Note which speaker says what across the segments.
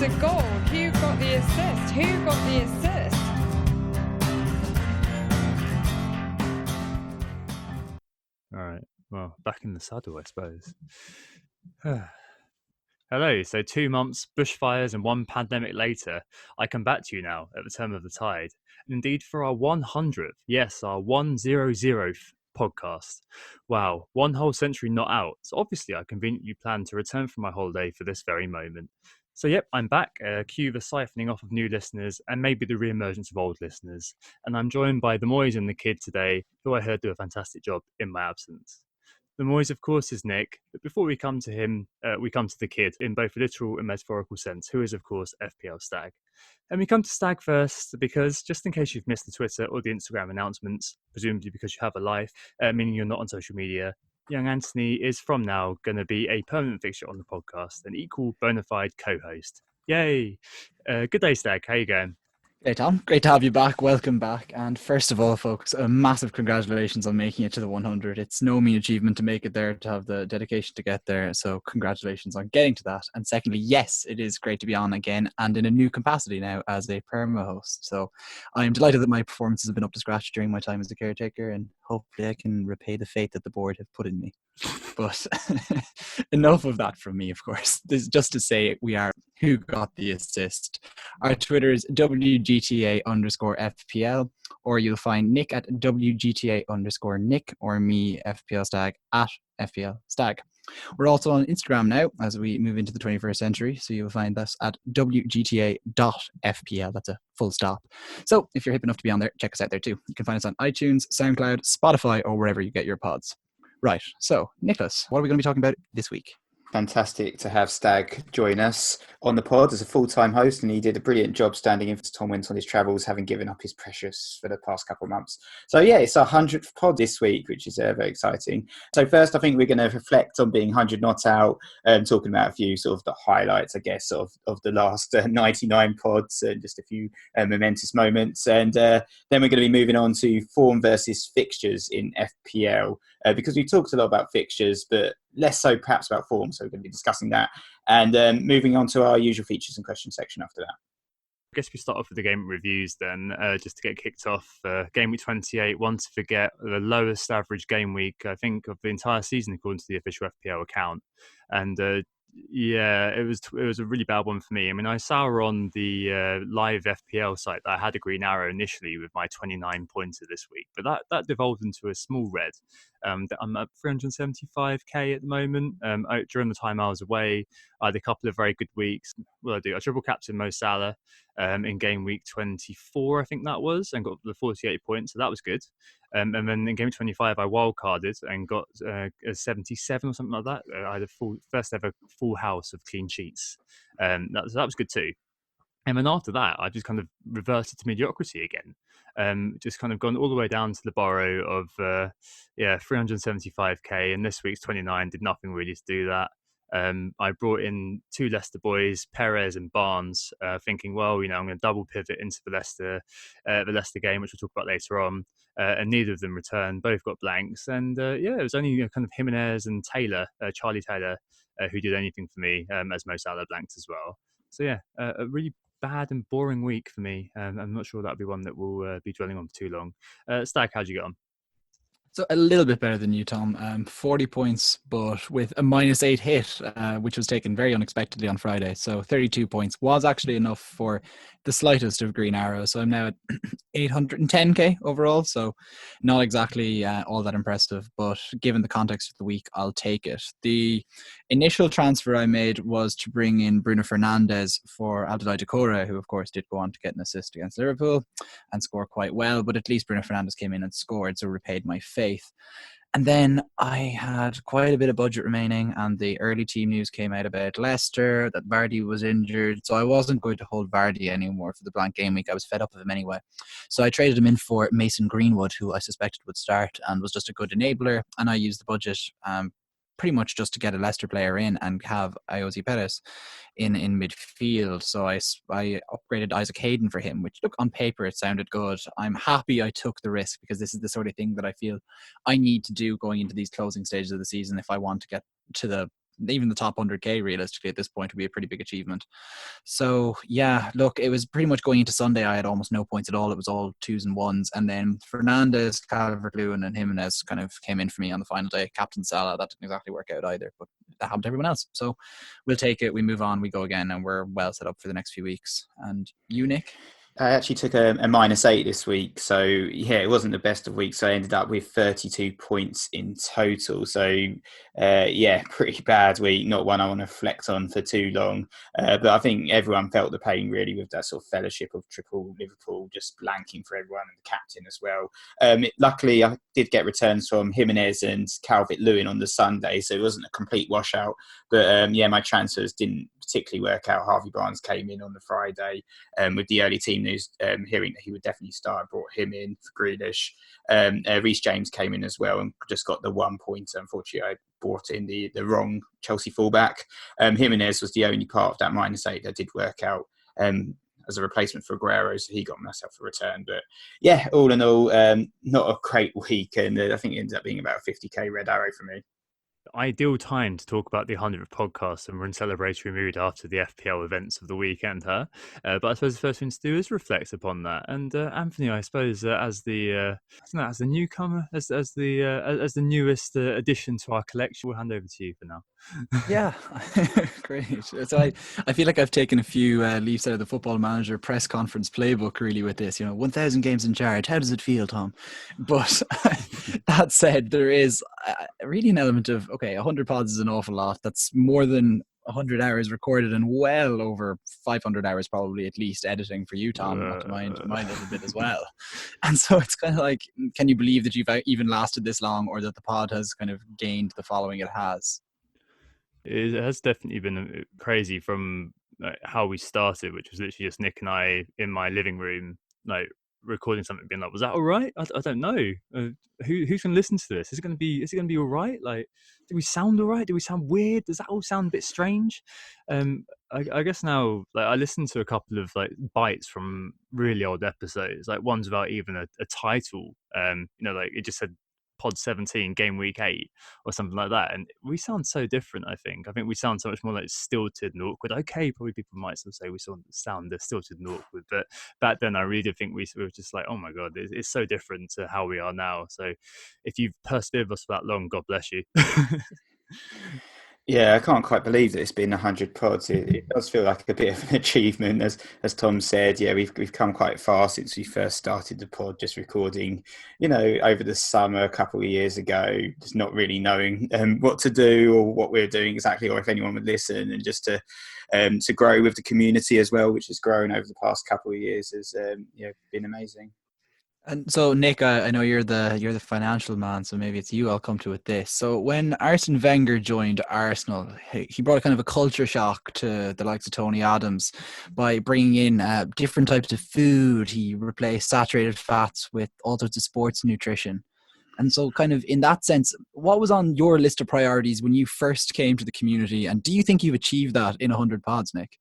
Speaker 1: a goal. Who got the assist? Who got the assist?
Speaker 2: All right. Well, back in the saddle, I suppose. Hello. So 2 months, bushfires, and one pandemic later, I come back to you now at the turn of the tide. And indeed, for our 100th, yes, our 100th podcast. Wow, one whole century not out. So obviously, I conveniently planned to return from my holiday for this very moment. So yep, I'm back. Cue the siphoning off of new listeners and maybe the re-emergence of old listeners. And I'm joined by the Moyes and the Kid today, who I heard do a fantastic job in my absence. The Moyes, of course, is Nick, but before we come to him, we come to the Kid in both a literal and metaphorical sense, who is, of course, FPL Stag. And we come to Stag first because, just in case you've missed the Twitter or the Instagram announcements, presumably because you have a life, meaning you're not on social media, young Anthony is from now going to be a permanent fixture on the podcast, an equal bona fide co-host. Yay! Good day, Stag. How you going?
Speaker 3: Hey Tom, great to have you back. Welcome back. And first of all, folks, a massive congratulations on making it to the 100. It's no mean achievement to make it there, to have the dedication to get there. So congratulations on getting to that. And secondly, yes, it is great to be on again and in a new capacity now as a perma host. So I'm delighted that my performances have been up to scratch during my time as a caretaker, and hopefully I can repay the faith that the board have put in me. But enough of that from me, of course. This is just to say we are Who Got the Assist. Our Twitter is WGTA_FPL, or you'll find Nick at WGTA_Nick, or me, FPL Stag, at FPL Stag. We're also on Instagram now as we move into the 21st century, so you'll find us at WGTA.FPL. That's a full stop. So if you're hip enough to be on there, check us out there too. You can find us on iTunes, SoundCloud, Spotify, or wherever you get your pods. Right, so Nicholas, what are we going to be talking about this week?
Speaker 4: Fantastic to have Stag join us on the pod as a full-time host, and he did a brilliant job standing in for Tom went on his travels, having given up his precious for the past couple of months. So yeah, it's our 100th pod this week, which is very exciting. So first, I think we're going to reflect on being 100 not out, talking about a few sort of the highlights, I guess, of the last 99 pods, and just a few momentous moments. And then we're going to be moving on to form versus fixtures in FPL, because we talked a lot about fixtures, but less so perhaps about form. So we're going to be discussing that, and moving on to our usual features and questions section after that.
Speaker 2: I guess we start off with the game reviews then, just to get kicked off. Game week 28, one to forget, the lowest average game week, I think, of the entire season, according to the official FPL account. And yeah, it was a really bad one for me. I mean, I saw on the live FPL site that I had a green arrow initially with my 29 pointer this week, but that devolved into a small red. I'm at 375k at the moment. During the time I was away, I had a couple of very good weeks. Well, I triple captain Mo Salah in game week 24, I think that was, and got the 48 points, so that was good. And then in game 25, I wildcarded and got a 77 or something like that. I had a first ever full house of clean sheets. That was good too. And then after that, I just kind of reverted to mediocrity again. Just kind of gone all the way down to the borrow of 375k, and this week's 29 did nothing really to do that. I brought in two Leicester boys, Perez and Barnes, thinking, well, I'm going to double pivot into the Leicester game, which we'll talk about later on. And neither of them returned. Both got blanks, and it was only kind of Jimenez and Taylor, Charlie Taylor, who did anything for me, as Mo Salah blanked as well. So yeah, a really bad and boring week for me. I'm not sure that'll be one that we'll be dwelling on for too long. Stag, how'd you get on?
Speaker 3: So a little bit better than you, Tom. 40 points, but with a -8 hit, which was taken very unexpectedly on Friday. So 32 points was actually enough for the slightest of green arrows. So I'm now at 810k overall. So not exactly all that impressive, but given the context of the week, I'll take it. The initial transfer I made was to bring in Bruno Fernandes for Abdoulaye Doucouré, who of course did go on to get an assist against Liverpool and score quite well, but at least Bruno Fernandes came in and scored, so repaid my faith. And then I had quite a bit of budget remaining, and the early team news came out about Leicester, that Vardy was injured, so I wasn't going to hold Vardy anymore for the blank game week. I was fed up of him anyway. So I traded him in for Mason Greenwood, who I suspected would start and was just a good enabler, and I used the budget pretty much just to get a Leicester player in and have Ayoze Perez in midfield. So I upgraded Isaac Hayden for him, which, look, on paper it sounded good. I'm happy I took the risk, because this is the sort of thing that I feel I need to do going into these closing stages of the season if I want to get to the even the top 100k realistically at this point would be a pretty big achievement. So yeah, look, it was pretty much going into Sunday. I had almost no points at all. It was all 2s and 1s, and then Fernandez, Calvert-Lewin, and Jimenez kind of came in for me on the final day. Captain Salah, that didn't exactly work out either, but that happened to everyone else. So we'll take it. We move on. We go again, and we're well set up for the next few weeks. And you, Nick?
Speaker 4: I actually took a -8 this week. So, yeah, it wasn't the best of weeks. So I ended up with 32 points in total. So, yeah, pretty bad week. Not one I want to reflect on for too long. But I think everyone felt the pain really with that sort of fellowship of triple Liverpool just blanking for everyone and the captain as well. Luckily, I did get returns from Jimenez and Calvert-Lewin on the Sunday. So it wasn't a complete washout. But, yeah, my transfers didn't particularly work out. Harvey Barnes came in on the Friday with the early team news, hearing that he would definitely start. I brought him in for Grealish. Reece James came in as well and just got the 1 point. Unfortunately, I brought in the wrong Chelsea fullback. Jimenez was the only part of that -8 that did work out as a replacement for Aguero, so he got myself a return. But yeah, all in all, not a great week, and I think it ends up being about a 50k red arrow for me.
Speaker 2: Ideal time to talk about the 100th podcast, and we're in celebratory mood after the FPL events of the weekend, huh? But I suppose the first thing to do is reflect upon that. And Anthony, I suppose as the as the newcomer, as the newest addition to our collection, we'll hand over to you for now.
Speaker 3: Yeah, great. So I feel like I've taken a few leaves out of the Football Manager press conference playbook really with this. 1,000 games in charge. How does it feel, Tom? But that said, there is really an element of, okay, 100 pods is an awful lot. That's more than 100 hours recorded and well over 500 hours probably at least editing for you, Tom, not to mind my little bit as well. And so it's kind of like, can you believe that you've even lasted this long, or that the pod has kind of gained the following it has?
Speaker 2: It has definitely been crazy from how we started, which was literally just Nick and I in my living room, like recording something, being like, "Was that all right? I don't know. Who's going to listen to this? Is it going to be all right? Like, do we sound all right? Do we sound weird? Does that all sound a bit strange?" I guess now, like, I listened to a couple of like bites from really old episodes, like ones without even a title. Like it just said Pod 17, Game Week 8, or something like that. And we sound so different, I think. We sound so much more like stilted and awkward. Okay, probably people might still say we sound stilted and awkward. But back then, I really did think we were just like, oh my God, it's so different to how we are now. So if you've persevered with us for that long, God bless you.
Speaker 4: Yeah, I can't quite believe that it's been 100 pods. It does feel like a bit of an achievement, as Tom said. Yeah, we've come quite far since we first started the pod, just recording, over the summer a couple of years ago, just not really knowing what to do or what we're doing exactly, or if anyone would listen, and just to grow with the community as well, which has grown over the past couple of years, has been amazing.
Speaker 3: And so, Nick, I know you're the financial man, so maybe it's you I'll come to with this. So when Arsene Wenger joined Arsenal, he brought a kind of a culture shock to the likes of Tony Adams by bringing in different types of food. He replaced saturated fats with all sorts of sports nutrition. And so kind of in that sense, what was on your list of priorities when you first came to the community? And do you think you've achieved that in 100 pods, Nick?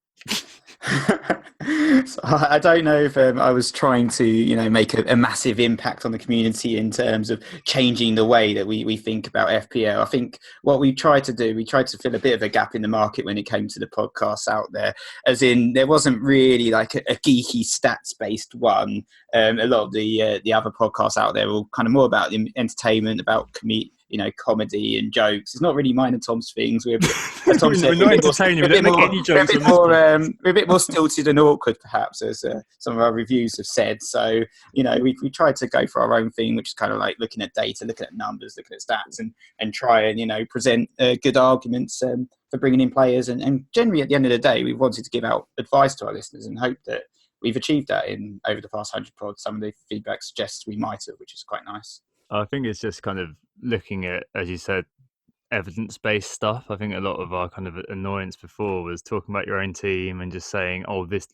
Speaker 4: So I don't know if I was trying to, make a massive impact on the community in terms of changing the way that we think about FPL. I think what we tried to do, we tried to fill a bit of a gap in the market when it came to the podcasts out there, as in there wasn't really like a geeky stats-based one. A lot of the other podcasts out there were kind of more about the entertainment, about comedy and jokes. It's not really mine and Tom's things. We're, as Tom said,
Speaker 2: we're not entertaining. We don't make any jokes.
Speaker 4: We're a bit more stilted and awkward, perhaps, as some of our reviews have said. So, we tried to go for our own thing, which is kind of like looking at data, looking at numbers, looking at stats, and try and, present good arguments for bringing in players. And generally, at the end of the day, we wanted to give out advice to our listeners and hope that we've achieved that over the past 100 pods. Some of the feedback suggests we might have, which is quite nice.
Speaker 2: I think it's just kind of looking at, as you said, evidence-based stuff. I think a lot of our kind of annoyance before was talking about your own team and just saying, oh, this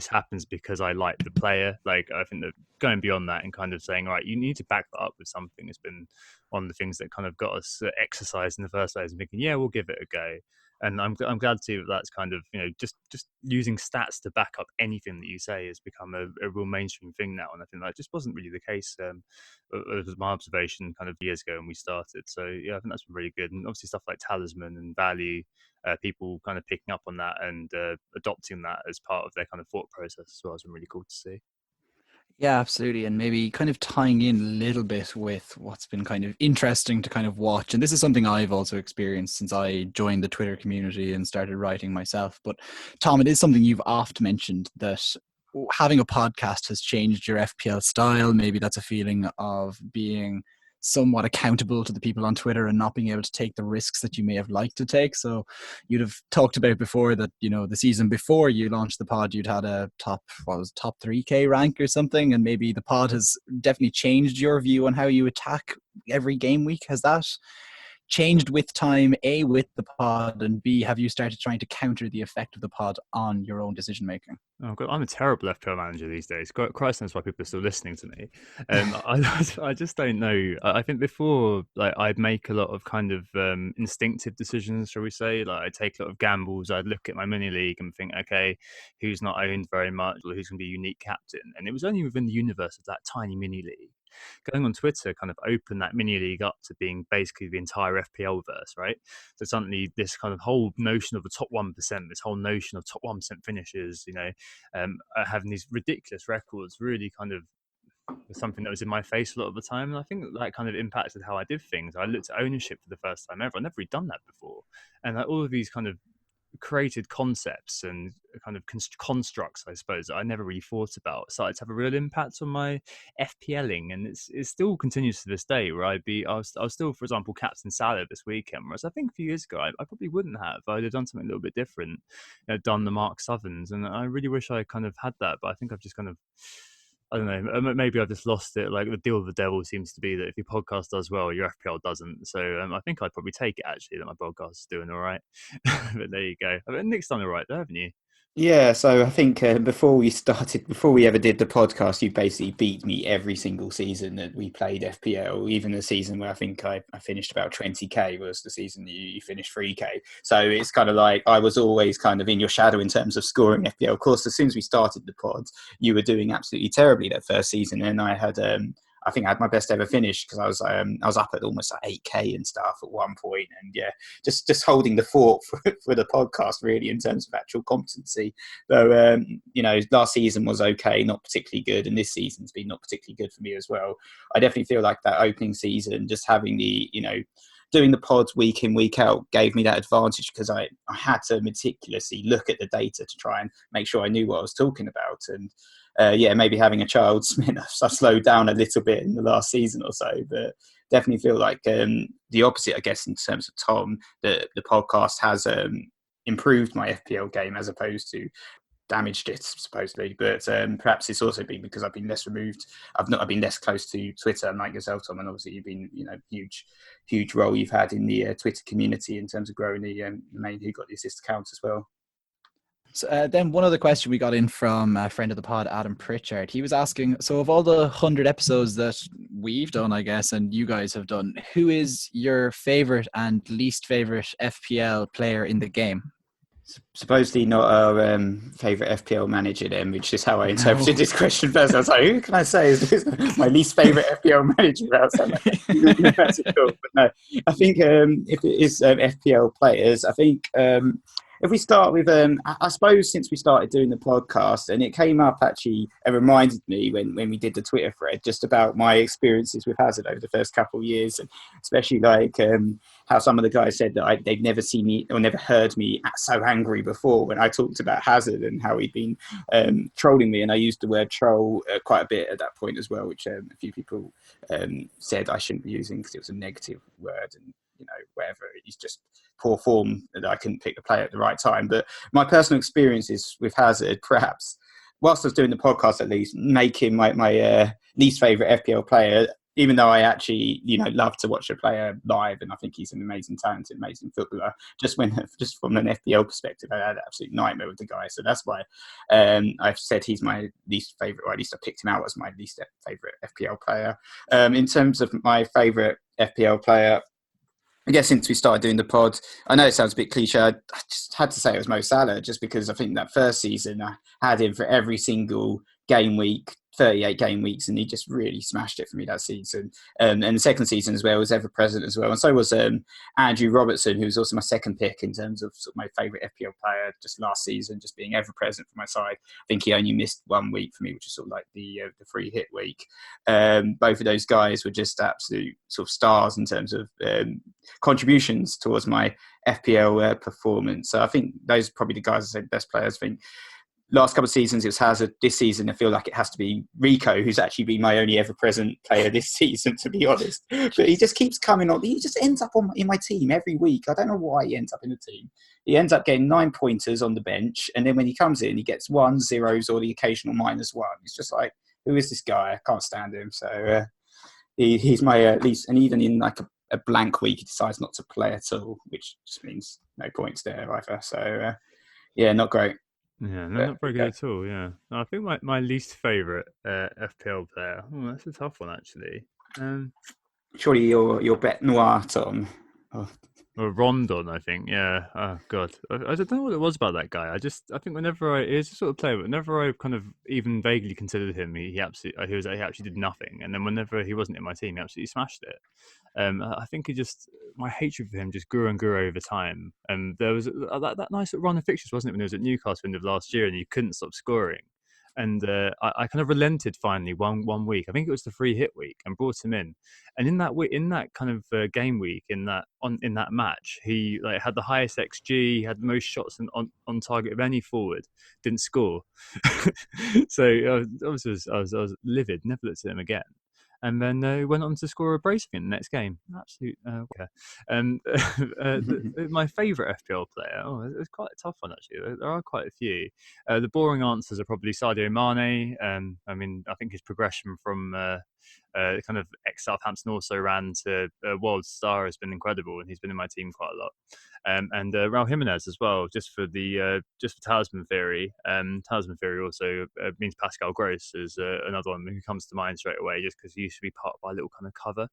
Speaker 2: happens because I like the player. Like, I think that going beyond that and kind of saying, all right, you need to back that up with something has been one of the things that kind of got us exercised in the first place, and thinking, yeah, we'll give it a go. And I'm glad to see that that's kind of, just using stats to back up anything that you say has become a real mainstream thing now. And I think that just wasn't really the case. It was my observation kind of years ago when we started. So yeah, I think that's been really good. And obviously stuff like talisman and value, people kind of picking up on that and adopting that as part of their kind of thought process as well has been really cool to see.
Speaker 3: Yeah, absolutely. And maybe kind of tying in a little bit with what's been kind of interesting to kind of watch. And this is something I've also experienced since I joined the Twitter community and started writing myself. But Tom, it is something you've oft mentioned, that having a podcast has changed your FPL style. Maybe that's a feeling of being somewhat accountable to the people on Twitter and not being able to take the risks that you may have liked to take. So you'd have talked about before that, the season before you launched the pod, you'd had a top 3K rank or something. And maybe the pod has definitely changed your view on how you attack every game week. Has that changed with time, A, with the pod, and B, have you started trying to counter the effect of the pod on your own decision making?
Speaker 2: Oh God, I'm a terrible FPL manager these days. Christ knows why people are still listening to me. I just don't know. I think before, like, I'd make a lot of kind of instinctive decisions, shall we say? Like, I'd take a lot of gambles. I'd look at my mini league and think, okay, who's not owned very much, or who's going to be a unique captain? And it was only within the universe of that tiny mini league. Going on Twitter kind of opened that mini league up to being basically the entire FPL verse, right? So suddenly this kind of whole notion of the top 1%, this whole notion of top 1% finishes, having these ridiculous records really kind of was something that was in my face a lot of the time. And I think that kind of impacted how I did things. I looked at ownership for the first time ever. I'd never really done that before. And all of these kind of created concepts and kind of constructs, I suppose, that I never really thought about started to have a real impact on my FPLing, and it still continues to this day. Where I was still, for example, captain Salah this weekend, whereas I think a few years ago I probably wouldn't have. I'd have done something a little bit different, done the Mark Southerns, and I really wish I kind of had that, but I think I've just kind of, I don't know, maybe I've just lost it. Like, the deal with the devil seems to be that if your podcast does well, your FPL doesn't. So I think I'd probably take it, actually, that my podcast is doing all right. But there you go. I mean, Nick's done all right there, haven't you?
Speaker 4: Yeah, so I think before we ever did the podcast, you basically beat me every single season that we played FPL. Even the season where I think I finished about 20k was the season that you finished 3k. So it's kind of like I was always kind of in your shadow in terms of scoring FPL. Of course, as soon as we started the pod, you were doing absolutely terribly that first season, and I think I had my best ever finish because I was up at almost like 8k and stuff at one point, and yeah, just holding the fort for the podcast really in terms of actual competency. So last season was okay, not particularly good, and this season's been not particularly good for me as well. I definitely feel like that opening season, just having doing the pods week in, week out gave me that advantage because I had to meticulously look at the data to try and make sure I knew what I was talking about. And maybe having a child's meant I slowed down a little bit in the last season or so, but definitely feel like the opposite, I guess, in terms of Tom, the podcast has improved my FPL game as opposed to damaged it, supposedly. But perhaps it's also been because I've been less removed. I've been less close to Twitter, unlike yourself, Tom, and obviously you've been, huge role you've had in the Twitter community in terms of growing the main Who Got the Assist account as well.
Speaker 3: So then one other question we got in from a friend of the pod, Adam Pritchard. He was asking, so of all the 100 episodes that we've done, I guess, and you guys have done, who is your favourite and least favourite FPL player in the game?
Speaker 4: Supposedly not our favourite FPL manager then, which is how I interpreted this question first. I was like, who can I say is this my least favourite FPL manager outside that's cool. But no, I think if it is FPL players, I think if we start with, I suppose since we started doing the podcast, and it came up actually, it reminded me when we did the Twitter thread just about my experiences with Hazard over the first couple of years, and especially like how some of the guys said that they'd never seen me or never heard me so angry before when I talked about Hazard and how he'd been trolling me. And I used the word troll quite a bit at that point as well, which a few people said I shouldn't be using because it was a negative word and, whatever. He's just poor form that I couldn't pick the player at the right time. But my personal experiences with Hazard, perhaps, whilst I was doing the podcast at least, make him my least favourite FPL player, even though I actually, love to watch a player live, and I think he's an amazing, talented, amazing footballer. Just from an FPL perspective, I had an absolute nightmare with the guy. So that's why I've said he's my least favourite, or at least I picked him out as my least favourite FPL player. In terms of my favourite FPL player, I guess since we started doing the pod, I know it sounds a bit cliche. I just had to say it was Mo Salah, just because I think that first season I had him for every single game week, 38 game weeks, and he just really smashed it for me that season. And the second season as well was ever present as well. And so was Andrew Robertson, who was also my second pick in terms of, my favourite FPL player just last season, just being ever present for my side. I think he only missed 1 week for me, which is sort of like the free hit week. Both of those guys were just absolute sort of stars in terms of contributions towards my FPL performance. So I think those are probably the guys I said best players. I think last couple of seasons it was Hazard. This season I feel like it has to be Rico, who's actually been my only ever present player this season, to be honest. But he just keeps coming on. He just ends up in my team every week. I don't know why he ends up in the team. He ends up getting 9 pointers on the bench, and then when he comes in, he gets 1s, 0s, or the occasional -1. It's just like, who is this guy? I can't stand him. So he's my at least, and even in like a blank week, he decides not to play at all, which just means no points there either. So yeah, not great.
Speaker 2: Yeah, no, not very good at all. Yeah, no, I think my least favourite FPL player. Oh, that's a tough one actually.
Speaker 4: Surely your bet noir, Tom. Oh.
Speaker 2: Or Rondon, I think. Yeah. Oh God, I don't know what it was about that guy. I think whenever he's a sort of player, but whenever I kind of even vaguely considered him, he actually did nothing. And then whenever he wasn't in my team, he absolutely smashed it. I think my hatred for him just grew and grew over time. And there was that nice run of fixtures, wasn't it, when he was at Newcastle end of last year, and he couldn't stop scoring. And I kind of relented finally one week. I think it was the free hit week, and brought him in. And in that kind of game week, in that match, he had the highest XG, had the most shots on target of any forward, didn't score. So I was livid, never looked at him again. And then went on to score a brace in the next game. Absolute my favourite FPL player. Oh, it's quite a tough one actually. There are quite a few. The boring answers are probably Sadio Mane. I mean, I think his progression from kind of ex-Southampton also ran to world star has been incredible, and he's been in my team quite a lot. And Raul Jimenez as well, just for talisman theory. Talisman theory also means Pascal Gross is another one who comes to mind straight away, just because he used to be part of my little kind of cover.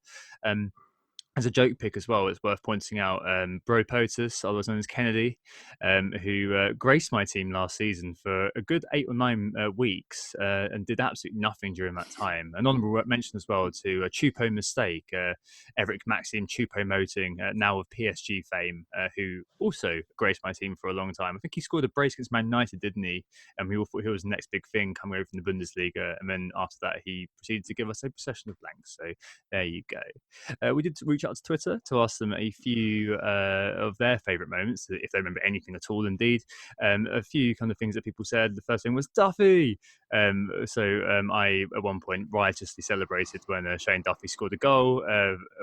Speaker 2: As a joke pick as well, it's worth pointing out Bro Potus, otherwise known as Kennedy, who graced my team last season for a good 8 or 9 weeks and did absolutely nothing during that time. An honourable mention as well to Chupo Mistake, Eric Maxim Choupo-Moting, now of PSG fame, who also graced my team for a long time. I think he scored a brace against Man United, didn't he? And we all thought he was the next big thing coming over from the Bundesliga. And then after that, he proceeded to give us a procession of blanks. So there you go. We did reach out to Twitter to ask them a few of their favourite moments, if they remember anything at all, indeed. A few kind of things that people said. The first thing was Duffy. So I, at one point, riotously celebrated when Shane Duffy scored a goal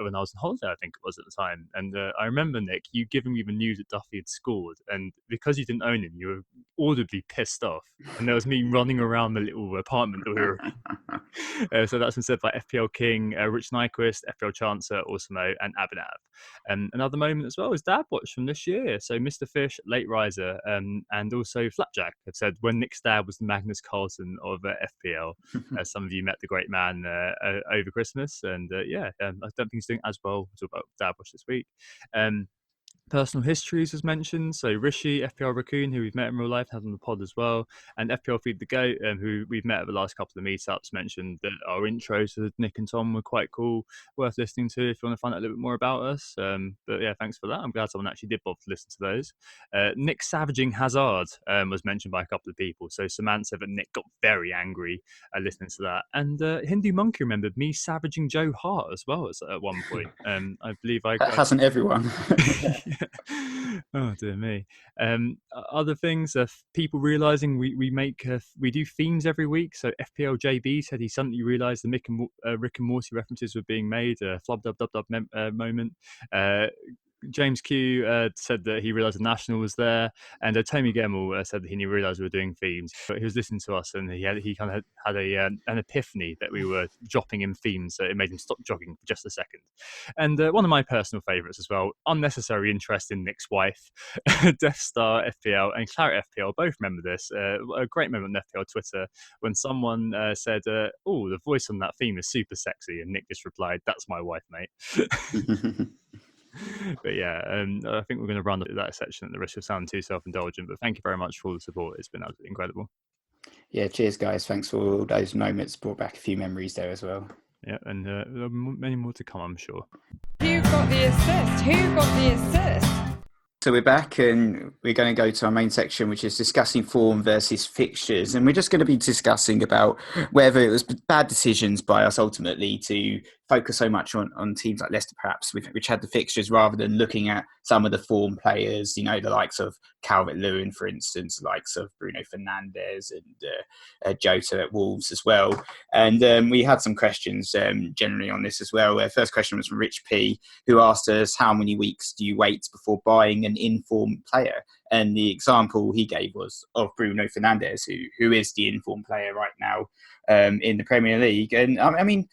Speaker 2: when I was on holiday, I think it was at the time. And I remember, Nick, you giving me the news that Duffy had scored, and because you didn't own him, you were audibly pissed off. And there was me running around the little apartment that we were in. So that's been said by FPL King, Rich Nyquist, FPL Chancer, Osmo, and Abhinav. Another moment as well is Dadwatch from this year. So Mr. Fish, Late Riser, and also Flapjack have said when Nick Stab was the Magnus Carlsen of FPL. Some of you met the great man over Christmas, and I don't think he's doing as well. We'll talk about Dadwatch this week. Personal histories was mentioned. So Rishi, FPL Raccoon, who we've met in real life, had on the pod as well, and FPL Feed the Goat, who we've met at the last couple of meetups, mentioned that our intros to Nick and Tom were quite cool, worth listening to if you want to find out a little bit more about us. But yeah, thanks for that. I'm glad someone actually did bother to listen to those. Nick savaging Hazard was mentioned by a couple of people. So Samantha said that Nick got very angry listening to that, and Hindu Monkey remembered me savaging Joe Hart as well at one point. I believe
Speaker 4: Hasn't everyone?
Speaker 2: Oh dear me. Other things, people realizing we do themes every week. So FPL JB said he suddenly realized the Rick and Morty references were being made. Flub dub dub dub moment. James Q said that he realised the National was there, and Tommy Gemmell said that he realised we were doing themes. But he was listening to us, and he kind of had an epiphany that we were dropping in themes, so it made him stop jogging for just a second. And one of my personal favourites as well, unnecessary interest in Nick's wife, Death Star FPL and Claret FPL both remember this. A great moment on FPL Twitter when someone said, "Oh, the voice on that theme is super sexy," and Nick just replied, "That's my wife, mate." But yeah, I think we're going to run that section at the risk of sounding too self-indulgent. But thank you very much for all the support. It's been absolutely incredible.
Speaker 4: Yeah, cheers, guys. Thanks for all those moments. Brought back a few memories there as well.
Speaker 2: Yeah, and there are many more to come, I'm sure.
Speaker 1: Who got the assist? Who got the assist?
Speaker 4: So we're back and we're going to go to our main section, which is discussing form versus fixtures. And we're just going to be discussing about whether it was bad decisions by us ultimately to focus so much on teams like Leicester, perhaps, which had the fixtures, rather than looking at some of the form players, you know, the likes of Calvert-Lewin, for instance, the likes of Bruno Fernandes and Jota at Wolves as well. And we had some questions generally on this as well. First question was from Rich P, who asked us, how many weeks do you wait before buying an informed player? And the example he gave was of Bruno Fernandes, who is the informed player right now in the Premier League. And I mean,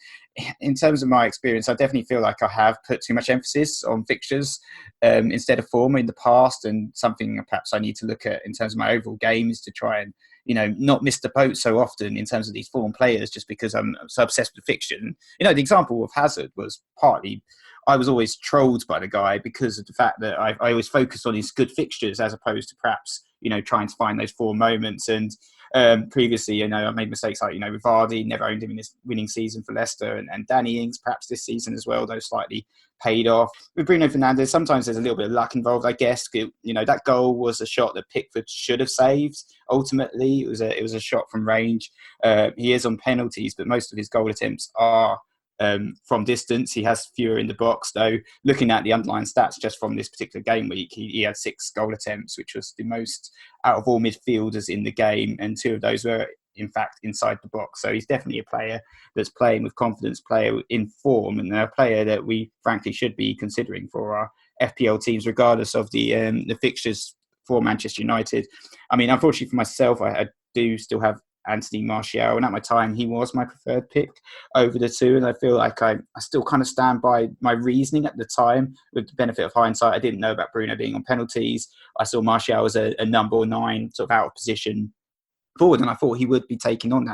Speaker 4: in terms of my experience, I definitely feel like I have put too much emphasis on fixtures instead of form in the past, and something perhaps I need to look at in terms of my overall game is to try and, you know, not miss the boat so often in terms of these form players, just because I'm so obsessed with fiction. You know, the example of Hazard was partly, I was always trolled by the guy because of the fact that I always focused on his good fixtures as opposed to perhaps, you know, trying to find those form moments. And previously, you know, I made mistakes like, you know, with Vardy, never owned him in his winning season for Leicester, and Danny Ings perhaps this season as well, though slightly paid off. With Bruno Fernandes, sometimes there's a little bit of luck involved, I guess. You know, that goal was a shot that Pickford should have saved. Ultimately, it was a shot from range. He is on penalties, but most of his goal attempts are from distance. He has fewer in the box, though. Looking at the underlying stats just from this particular game week, he had 6 goal attempts, which was the most out of all midfielders in the game, and 2 of those were in fact inside the box. So he's definitely a player that's playing with confidence, player in form, and a player that we frankly should be considering for our FPL teams, regardless of the fixtures for Manchester United. I mean, unfortunately for myself, I do still have Anthony Martial, and at my time he was my preferred pick over the two, and I feel like I still kind of stand by my reasoning at the time. With the benefit of hindsight, I didn't know about Bruno being on penalties. I saw Martial as a number 9 sort of out of position forward, and I thought he would be taking on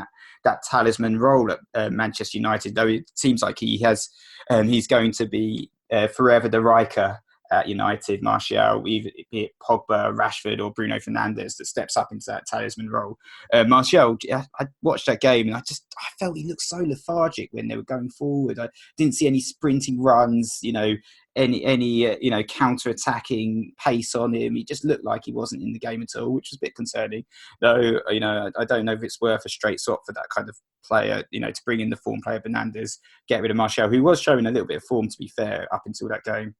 Speaker 4: that talisman role at Manchester United, though it seems like he's going to be forever the Riker at United. Martial, either be it Pogba, Rashford or Bruno Fernandes, that steps up into that talisman role. Martial, I watched that game and I felt he looked so lethargic when they were going forward. I didn't see any sprinting runs, you know, any you know, counter-attacking pace on him. He just looked like he wasn't in the game at all, which was a bit concerning. Though, you know, I don't know if it's worth a straight swap for that kind of player, you know, to bring in the form player Fernandes, get rid of Martial, who was showing a little bit of form, to be fair, up until that game.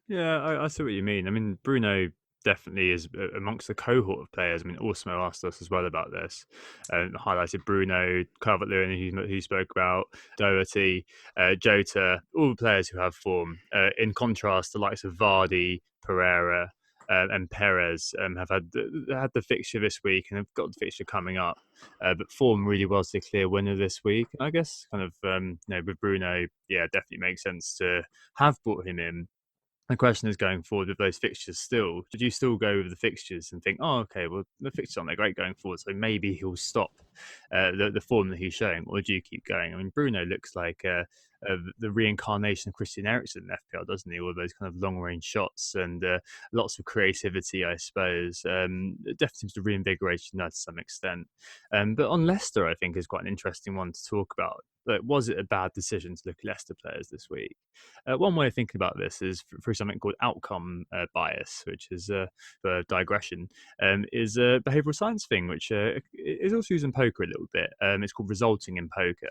Speaker 2: Yeah, I see what you mean. I mean, Bruno definitely is amongst the cohort of players. I mean, Osmo asked us as well about this, and highlighted Bruno, Calvert-Lewin, who spoke about, Doherty, Jota, all the players who have form. In contrast, the likes of Vardy, Pereira, and Perez have had the fixture this week and have got the fixture coming up. But form really was the clear winner this week. I guess kind of you know, with Bruno, yeah, definitely makes sense to have brought him in. The question is, going forward with those fixtures still, should you still go with the fixtures and think, oh, okay, well, the fixtures aren't that great going forward, so maybe he'll stop the form that he's showing, or do you keep going? I mean, Bruno looks like the reincarnation of Christian Eriksen in FPL, doesn't he? All those kind of long-range shots and lots of creativity, I suppose. It definitely seems to reinvigorate United to some extent. But on Leicester, I think, is quite an interesting one to talk about. Like, was it a bad decision to look at Leicester players this week? One way of thinking about this is through something called outcome bias, which is for digression, is a behavioral science thing, which is also used in poker a little bit. It's called resulting in poker.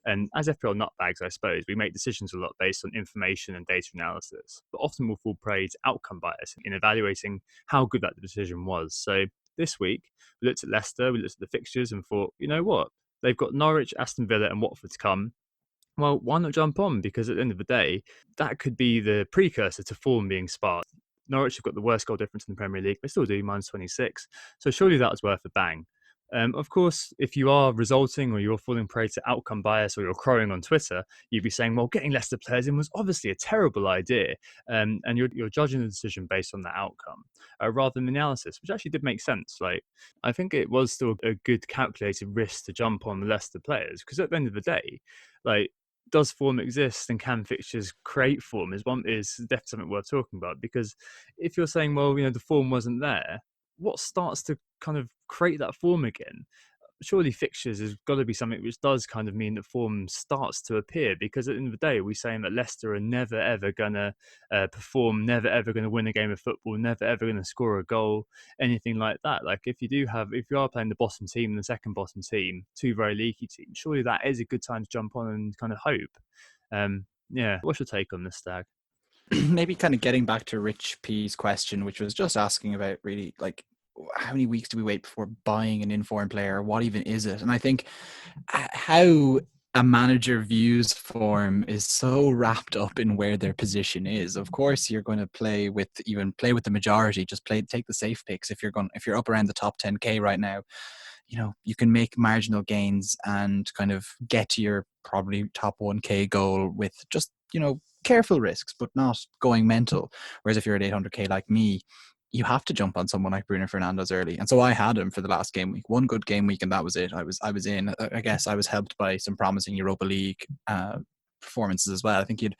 Speaker 2: And as FPL nutbags, I suppose, we make decisions a lot based on information and data analysis, but often we'll fall prey to outcome bias in evaluating how good that decision was. So this week, we looked at Leicester, we looked at the fixtures and thought, you know what? They've got Norwich, Aston Villa and Watford to come. Well, why not jump on? Because at the end of the day, that could be the precursor to form being sparked. Norwich have got the worst goal difference in the Premier League. They still do, -26. So surely that was worth a bang. Of course, if you are resulting or you're falling prey to outcome bias or you're crowing on Twitter, you'd be saying, well, getting Leicester players in was obviously a terrible idea. And you're judging the decision based on that outcome rather than the analysis, which actually did make sense. Like, I think it was still a good calculated risk to jump on the Leicester players because at the end of the day, like, does form exist and can fixtures create form is definitely something worth talking about, because if you're saying, well, the form wasn't there, what starts to kind of create that form again? Surely fixtures has got to be something which does kind of mean that form starts to appear, because at the end of the day, we're saying that Leicester are never ever going to perform, never ever going to win a game of football, never ever going to score a goal, anything like that. Like if you are playing the bottom team and the second bottom team, two very leaky teams, surely that is a good time to jump on and kind of hope. What's your take on this, Stag?
Speaker 3: Maybe kind of getting back to Rich P's question, which was just asking about really like how many weeks do we wait before buying an informed player? What even is it? And I think how a manager views form is so wrapped up in where their position is. Of course, you're going to play with the majority. Just take the safe picks. If you're up around the top 10k right now, you can make marginal gains and kind of get to your probably top 1k goal with just careful risks, but not going mental. Whereas if you're at 800k like me, you have to jump on someone like Bruno Fernandes early. And so I had him for the last game week, one good game week, and that was it. I was in. I guess I was helped by some promising Europa League performances as well. I think he had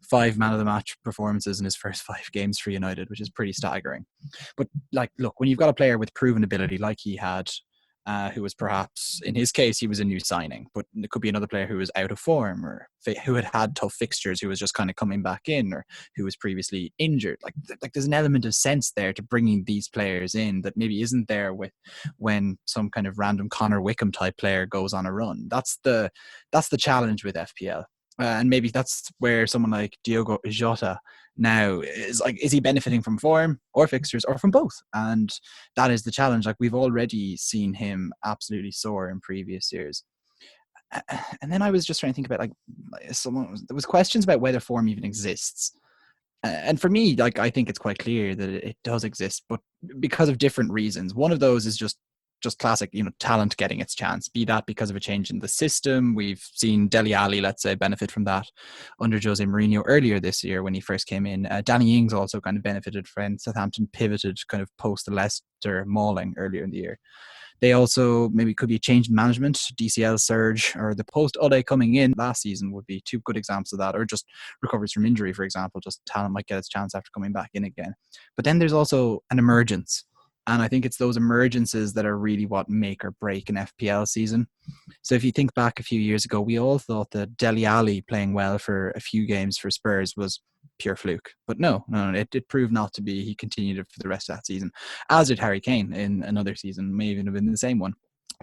Speaker 3: 5 man of the match performances in his first 5 games for United, which is pretty staggering. But look, when you've got a player with proven ability like he had, who was perhaps, in his case, he was a new signing, but it could be another player who was out of form or who had tough fixtures, who was just kind of coming back in, or who was previously injured. Like there's an element of sense there to bringing these players in that maybe isn't there when some kind of random Connor Wickham type player goes on a run. That's the challenge with FPL. And maybe that's where someone like Diogo Jota now is he benefiting from form or fixtures or from both? And that is the challenge. Like we've already seen him absolutely soar in previous years. And then I was just trying to think about there was questions about whether form even exists. And for me, I think it's quite clear that it does exist, but because of different reasons. One of those is just classic, talent getting its chance, be that because of a change in the system. We've seen Dele Alli, let's say, benefit from that under Jose Mourinho earlier this year when he first came in. Danny Ings also kind of benefited when Southampton pivoted kind of post the Leicester mauling earlier in the year. They also maybe could be a change in management, DCL surge, or the post-Ode coming in last season would be 2 good examples of that, or just recoveries from injury, for example. Just talent might get its chance after coming back in again. But then there's also an emergence. And I think it's those emergences that are really what make or break an FPL season. So if you think back a few years ago, we all thought that Dele Alli playing well for a few games for Spurs was pure fluke. But no, it proved not to be. He continued it for the rest of that season, as did Harry Kane in another season, may even have been the same one.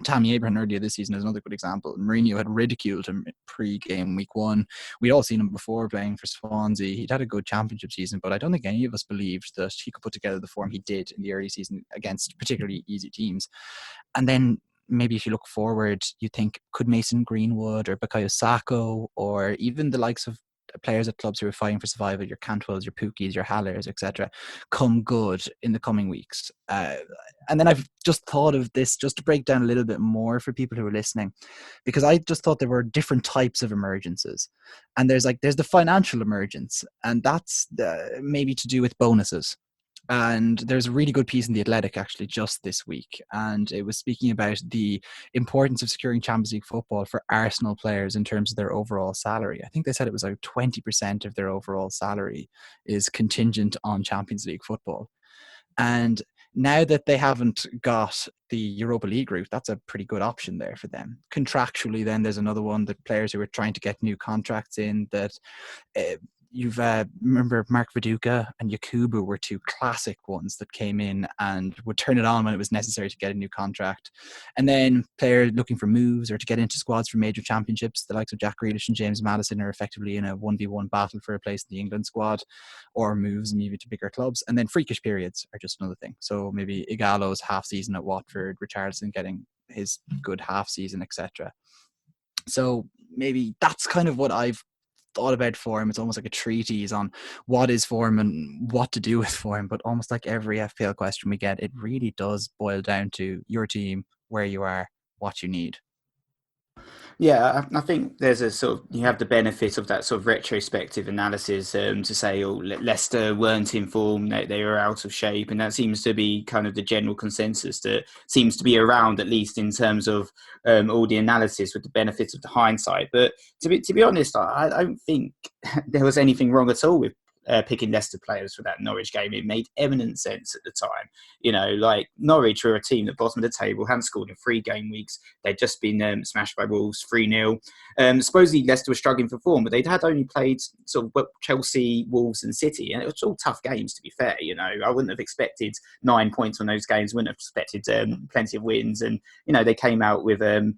Speaker 3: Tammy Abraham earlier this season is another good example. Mourinho had ridiculed him pre-game week 1. We'd all seen him before playing for Swansea. He'd had a good championship season, but I don't think any of us believed that he could put together the form he did in the early season against particularly easy teams. And then maybe if you look forward, you think, could Mason Greenwood or Bukayo Saka or even the likes of players at clubs who are fighting for survival, your Cantwells, your Pookies, your Hallers, etc., come good in the coming weeks? And then I've just thought of this just to break down a little bit more for people who are listening, because I just thought there were different types of emergences. And there's the financial emergence, and that's maybe to do with bonuses. And there's a really good piece in The Athletic actually just this week, and it was speaking about the importance of securing Champions League football for Arsenal players in terms of their overall salary. I think they said it was 20% of their overall salary is contingent on Champions League football. And now that they haven't got the Europa League route, that's a pretty good option there for them. Contractually, then there's another one that players who are trying to get new contracts in that... You've remember Mark Viduka and Yakubu were 2 classic ones that came in and would turn it on when it was necessary to get a new contract. And then players looking for moves or to get into squads for major championships, the likes of Jack Grealish and James Maddison are effectively in a 1v1 battle for a place in the England squad, or moves maybe to bigger clubs. And then freakish periods are just another thing. So maybe Igalo's half season at Watford, Richarlison getting his good half season, etc. So maybe that's kind of what I've thought about form. It's almost like a treatise on what is form and what to do with form, but almost like every FPL question we get, it really does boil down to your team, where you are, what you need.
Speaker 4: Yeah, I think there's a sort of, you have the benefit of that sort of retrospective analysis to say, oh, Leicester weren't in form, they were out of shape, and that seems to be kind of the general consensus that seems to be around, at least in terms of all the analysis with the benefits of the hindsight. But to be honest, I don't think there was anything wrong at all with picking Leicester players for that Norwich game. It made eminent sense at the time. You know, like Norwich were a team at the bottom of the table, hadn't scored in 3 game weeks. They'd just been smashed by Wolves 3-0. Supposedly Leicester were struggling for form, but they'd had only played sort of Chelsea, Wolves and City, and it was all tough games, to be fair. You know, I wouldn't have expected 9 points on those games, wouldn't have expected plenty of wins. And, you know, they came out with a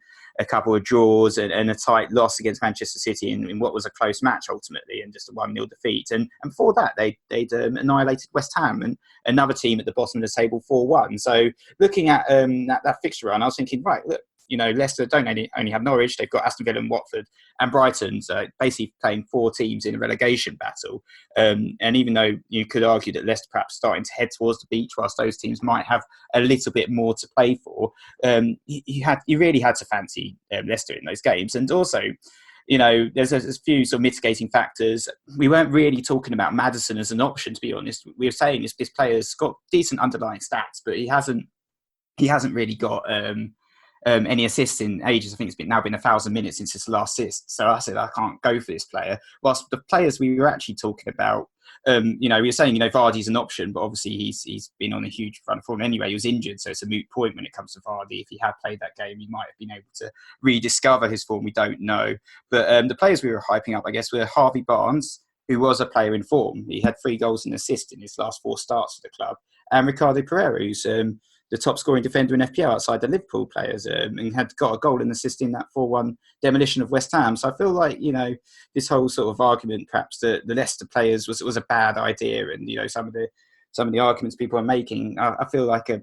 Speaker 4: couple of draws and a tight loss against Manchester City in what was a close match ultimately, and just a 1-0 defeat. And before that, they'd annihilated West Ham and another team at the bottom of the table 4-1. So looking at that fixture run, I was thinking, right, look, you know, Leicester don't only have Norwich, they've got Aston Villa and Watford and Brighton, so basically playing 4 teams in a relegation battle. And even though you could argue that Leicester perhaps starting to head towards the beach, whilst those teams might have a little bit more to play for, you really had to fancy Leicester in those games. And also, you know, there's a few sort of mitigating factors. We weren't really talking about Maddison as an option, to be honest. We were saying this player's got decent underlying stats, but he hasn't really got any assists in ages. I think it's now been 1,000 minutes since his last assist. So I said, I can't go for this player. Whilst the players we were actually talking about, you know, we were saying, you know, Vardy's an option, but obviously he's been on a huge run of form anyway. He was injured, so it's a moot point when it comes to Vardy. If he had played that game, he might have been able to rediscover his form. We don't know. But the players we were hyping up, I guess, were Harvey Barnes, who was a player in form. He had 3 goals and assists in his last 4 starts for the club. And Ricardo Pereira, who's the top scoring defender in FPL outside the Liverpool players, and had got a goal and assist in that 4-1 demolition of West Ham. So I feel like, you know, this whole sort of argument, perhaps the Leicester players was a bad idea, and, you know, some of the arguments people are making, I feel like a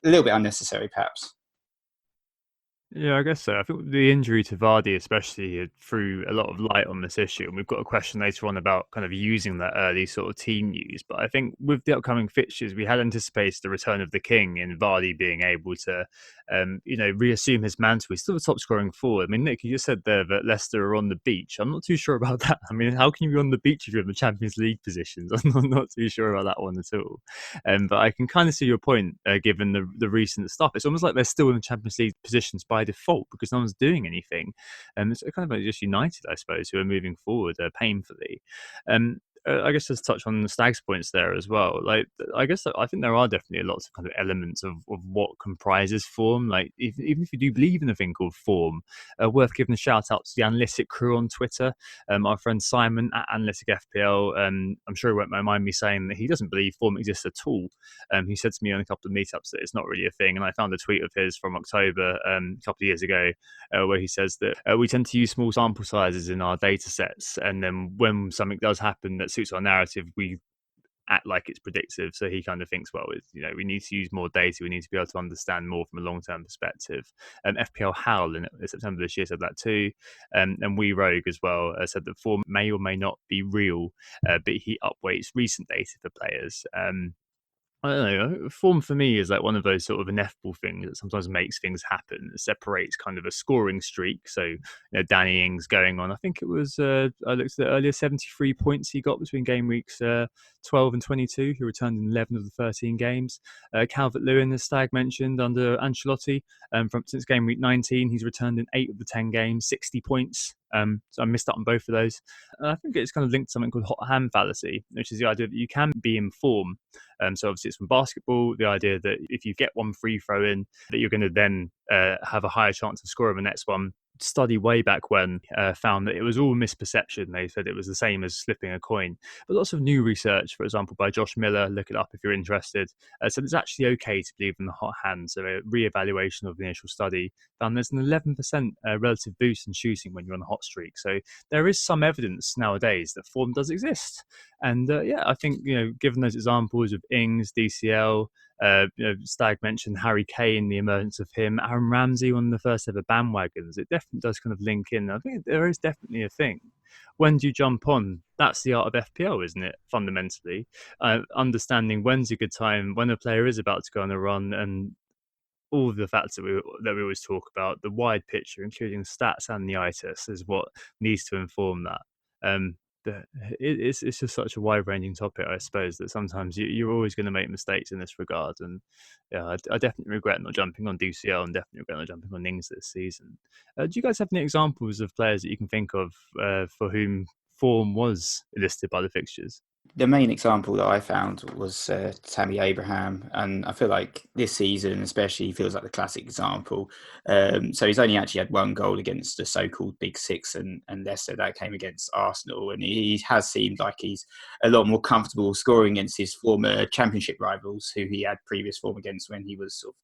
Speaker 4: little bit unnecessary, perhaps.
Speaker 2: Yeah, I guess so. I think the injury to Vardy especially threw a lot of light on this issue, and we've got a question later on about kind of using that early sort of team use. But I think with the upcoming fixtures, we had anticipated the return of the king in Vardy being able to, you know, reassume his mantle. He's still the top scoring forward. I mean, Nick, you just said there that Leicester are on the beach. I'm not too sure about that. I mean, how can you be on the beach if you're in the Champions League positions? I'm not too sure about that one at all. But I can kind of see your point, given the recent stuff. It's almost like they're still in the Champions League positions by default because no one's doing anything. It's kind of like just United, I suppose, who are moving forward painfully. I guess just touch on the Stag's points there as well. Like, I think there are definitely lots of kind of elements of what comprises form. Like, even if you do believe in a thing called form, worth giving a shout out to the Analytic crew on Twitter. Our friend Simon at Analytic FPL. I'm sure he won't mind me saying that he doesn't believe form exists at all. He said to me on a couple of meetups that it's not really a thing, and I found a tweet of his from October a couple of years ago where he says that we tend to use small sample sizes in our data sets, and then when something does happen that suits our narrative, we act like it's predictive. So he kind of thinks, well, you know, we need to use more data, we need to be able to understand more from a long-term perspective. FPL Howl in September this year said that too, and We Rogue as well said that form may or may not be real, but he upweights recent data for players. I don't know. Form for me is like one of those sort of ineffable things that sometimes makes things happen. It separates kind of a scoring streak. So, you know, Danny Ings going on, I think it was, I looked at it earlier, 73 points he got between game weeks 12 and 22. He returned in 11 of the 13 games. Calvert-Lewin, as Stag mentioned, under Ancelotti, since game week 19, he's returned in 8 of the 10 games, 60 points. So I missed out on both of those. And I think it's kind of linked to something called hot hand fallacy, which is the idea that you can be in form. So obviously it's from basketball, the idea that if you get one free throw in, that you're going to then have a higher chance of scoring the next one. Study way back when found that it was all misperception. They said it was the same as slipping a coin. But lots of new research, for example, by Josh Miller, look it up if you're interested, said it's actually okay to believe in the hot hand. So a re-evaluation of the initial study found there's an 11% relative boost in shooting when you're on a hot streak. So there is some evidence nowadays that form does exist. And yeah, I think, you know, given those examples of Ings, DCL, you know, Stag mentioned Harry Kane, the emergence of him, Aaron Ramsey, one of the first ever bandwagons. It definitely does kind of link in. I think there is definitely a thing. When do you jump on? That's the art of FPL, isn't it? Fundamentally, understanding when's a good time, when a player is about to go on a run, and all the facts that we always talk about, the wide picture, including stats and the eye test, is what needs to inform that. But it's just such a wide-ranging topic, I suppose, that sometimes you're always going to make mistakes in this regard. And yeah, I definitely regret not jumping on DCL and definitely regret not jumping on Ings this season. Do you guys have any examples of players that you can think of for whom form was listed by the fixtures?
Speaker 4: The main example that I found was Tammy Abraham, and I feel like this season especially feels like the classic example. So he's only actually had one goal against the so-called Big Six and Leicester. That came against Arsenal, and he has seemed like he's a lot more comfortable scoring against his former Championship rivals, who he had previous form against when he was sort of,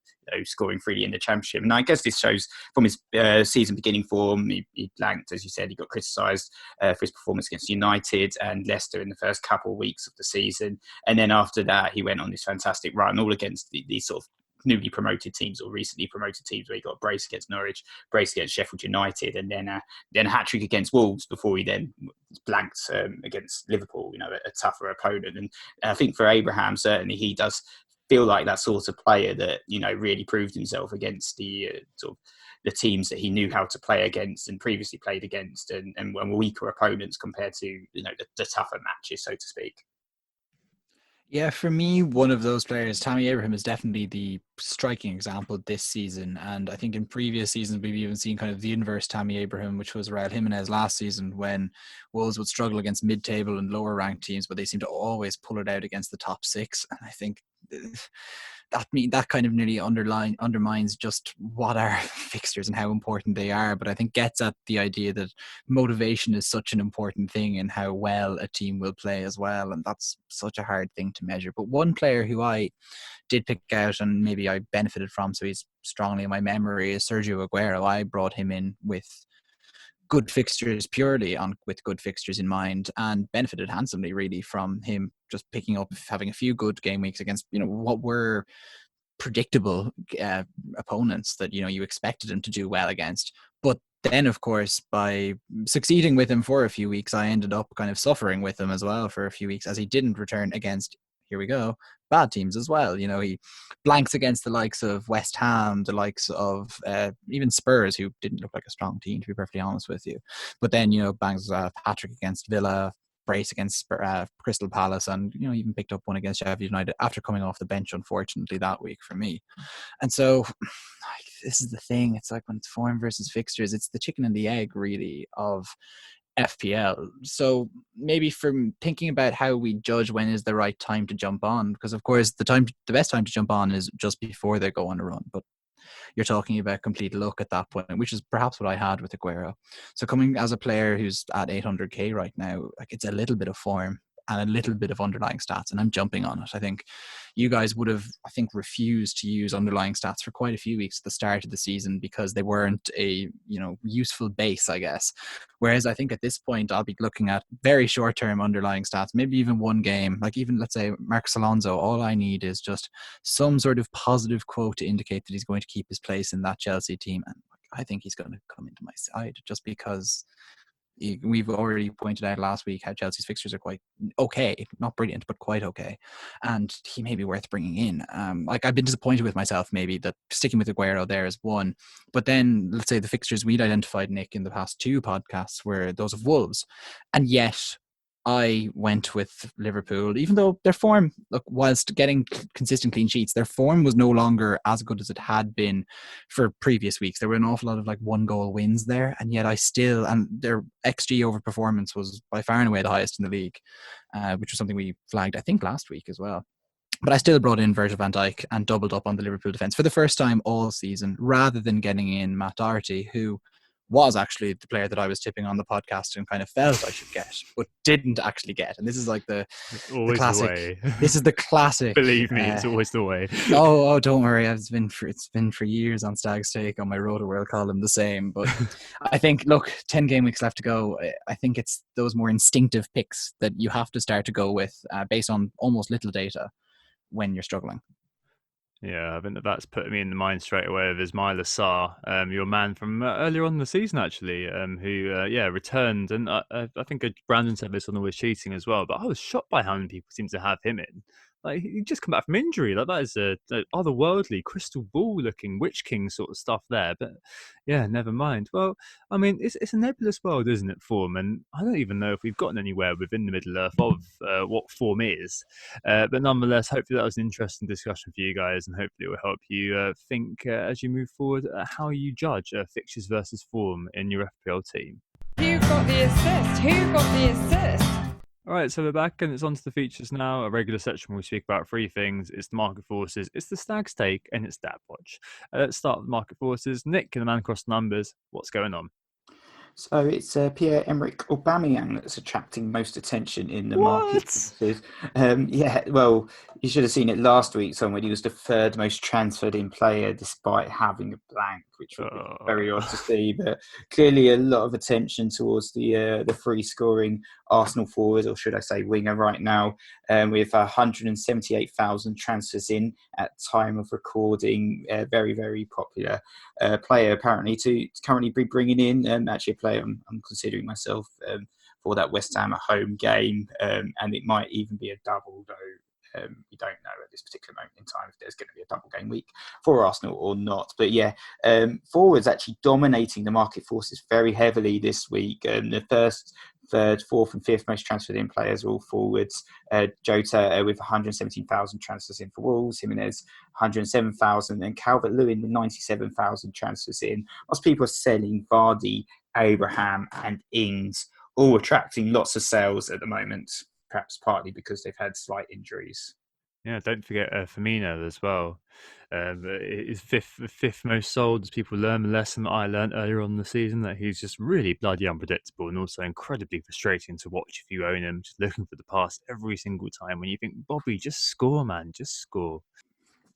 Speaker 4: scoring freely in the Championship. And I guess this shows from his season beginning form. He blanked, as you said. He got criticised for his performance against United and Leicester in the first couple of weeks of the season, and then after that he went on this fantastic run, all against these sort of newly promoted teams or recently promoted teams, where he got a brace against Norwich, brace against Sheffield United, and then a hat-trick against Wolves before he then blanked against Liverpool, a tougher opponent. And I think for Abraham, certainly he does feel like that sort of player that really proved himself against the sort of the teams that he knew how to play against and previously played against, and weaker opponents compared to the tougher matches, so to speak.
Speaker 3: Yeah, for me, one of those players, Tammy Abraham, is definitely the striking example this season. And I think in previous seasons, we've even seen kind of the inverse Tammy Abraham, which was Raul Jimenez last season, when Wolves would struggle against mid-table and lower-ranked teams, but they seem to always pull it out against the top six. And I think that kind of nearly undermines just what are fixtures and how important they are, but I think gets at the idea that motivation is such an important thing in how well a team will play as well, and that's such a hard thing to measure. But one player who I did pick out and maybe I benefited from, so he's strongly in my memory, is Sergio Aguero. I brought him in with good fixtures, with good fixtures in mind, and benefited handsomely really from him just picking up, having a few good game weeks against what were predictable opponents that you expected him to do well against. But then, of course, by succeeding with him for a few weeks, I ended up kind of suffering with him as well for a few weeks, as he didn't return against, here we go, bad teams as well. He blanks against the likes of West Ham, the likes of even Spurs, who didn't look like a strong team, to be perfectly honest with you. But then, bangs Patrick against Villa, brace against Crystal Palace, and even picked up one against Sheffield United after coming off the bench, unfortunately, that week for me. And so this is the thing, it's like when it's form versus fixtures, it's the chicken and the egg really of FPL. So maybe from thinking about how we judge when is the right time to jump on, because of course the best time to jump on is just before they go on a run, but you're talking about complete luck at that point, which is perhaps what I had with Aguero. So coming as a player who's at 800k right now, like, it's a little bit of form and a little bit of underlying stats, and I'm jumping on it. I think you guys would have, refused to use underlying stats for quite a few weeks at the start of the season because they weren't a, useful base, I guess. Whereas I think at this point, I'll be looking at very short-term underlying stats, maybe even one game. Like even, let's say, Marcos Alonso, all I need is just some sort of positive quote to indicate that he's going to keep his place in that Chelsea team. And I think he's going to come into my side just because we've already pointed out last week how Chelsea's fixtures are quite okay, not brilliant, but quite okay, and he may be worth bringing in. I've been disappointed with myself maybe that sticking with Aguero there is one, but then let's say the fixtures we'd identified, Nick, in the past two podcasts were those of Wolves, and yet I went with Liverpool, even though their form, whilst getting consistent clean sheets, their form was no longer as good as it had been for previous weeks. There were an awful lot of one goal wins there, and yet and their XG over performance was by far and away the highest in the league, which was something we flagged, I think, last week as well. But I still brought in Virgil van Dijk and doubled up on the Liverpool defence for the first time all season, rather than getting in Matt Doherty, who was actually the player that I was tipping on the podcast and kind of felt I should get, but didn't actually get. And this is like the classic.
Speaker 2: The way.
Speaker 3: This is the classic.
Speaker 2: Believe me, it's always the way.
Speaker 3: Oh, don't worry. It's been for years on Stag's Take on my Road to World column the same. But I think, 10 game weeks left to go. I think it's those more instinctive picks that you have to start to go with based on almost little data when you're struggling.
Speaker 2: Yeah, I think that's put me in the mind straight away of Ismail Assar, your man from earlier on in the season, actually, who returned. And I think Brandon said this on Always Cheating as well, but I was shocked by how many people seem to have him in. Like he just come back from injury. Like that is a otherworldly, crystal ball looking Witch King sort of stuff there. But yeah, never mind. Well, I mean, it's a nebulous world, isn't it, form? And I don't even know if we've gotten anywhere within the Middle Earth of what form is. But nonetheless, hopefully that was an interesting discussion for you guys, and hopefully it will help you think as you move forward how you judge fixtures versus form in your FPL team.
Speaker 1: Who got the assist? Who got the assist?
Speaker 2: All right, so we're back and it's on to the features now. A regular section where we speak about three things. It's the market forces, it's the Stag's take, and it's Dadwatch. Let's start with market forces. Nick, in the man across the numbers, what's going on?
Speaker 4: So it's Pierre-Emerick Aubameyang that's attracting most attention in the
Speaker 2: What?
Speaker 4: market forces. Yeah, well, you should have seen it last week, Tom, when he was the third most transferred in player despite having a blank, which would be very odd to see. But clearly a lot of attention towards the free scoring Arsenal forward, or should I say winger right now, with 178,000 transfers in at time of recording. Very, very popular player apparently to currently be bringing in. Actually a player I'm considering myself for that West Ham at home game, and it might even be a double, though we don't know at this particular moment in time if there's going to be a double game week for Arsenal or not. But yeah, forwards actually dominating the market forces very heavily this week. The first, third, fourth and fifth most transferred in players are all forwards. Jota with 117,000 transfers in for Wolves, Jimenez 107,000, and Calvert-Lewin with 97,000 transfers in. Most people are selling Vardy, Abraham and Ings, all attracting lots of sales at the moment, perhaps partly because they've had slight injuries.
Speaker 2: Yeah, don't forget Firmino as well. He's fifth most sold as people learn the lesson that I learned earlier on in the season, that he's just really bloody unpredictable and also incredibly frustrating to watch if you own him, just looking for the pass every single time when you think, Bobby, just score, man, just score.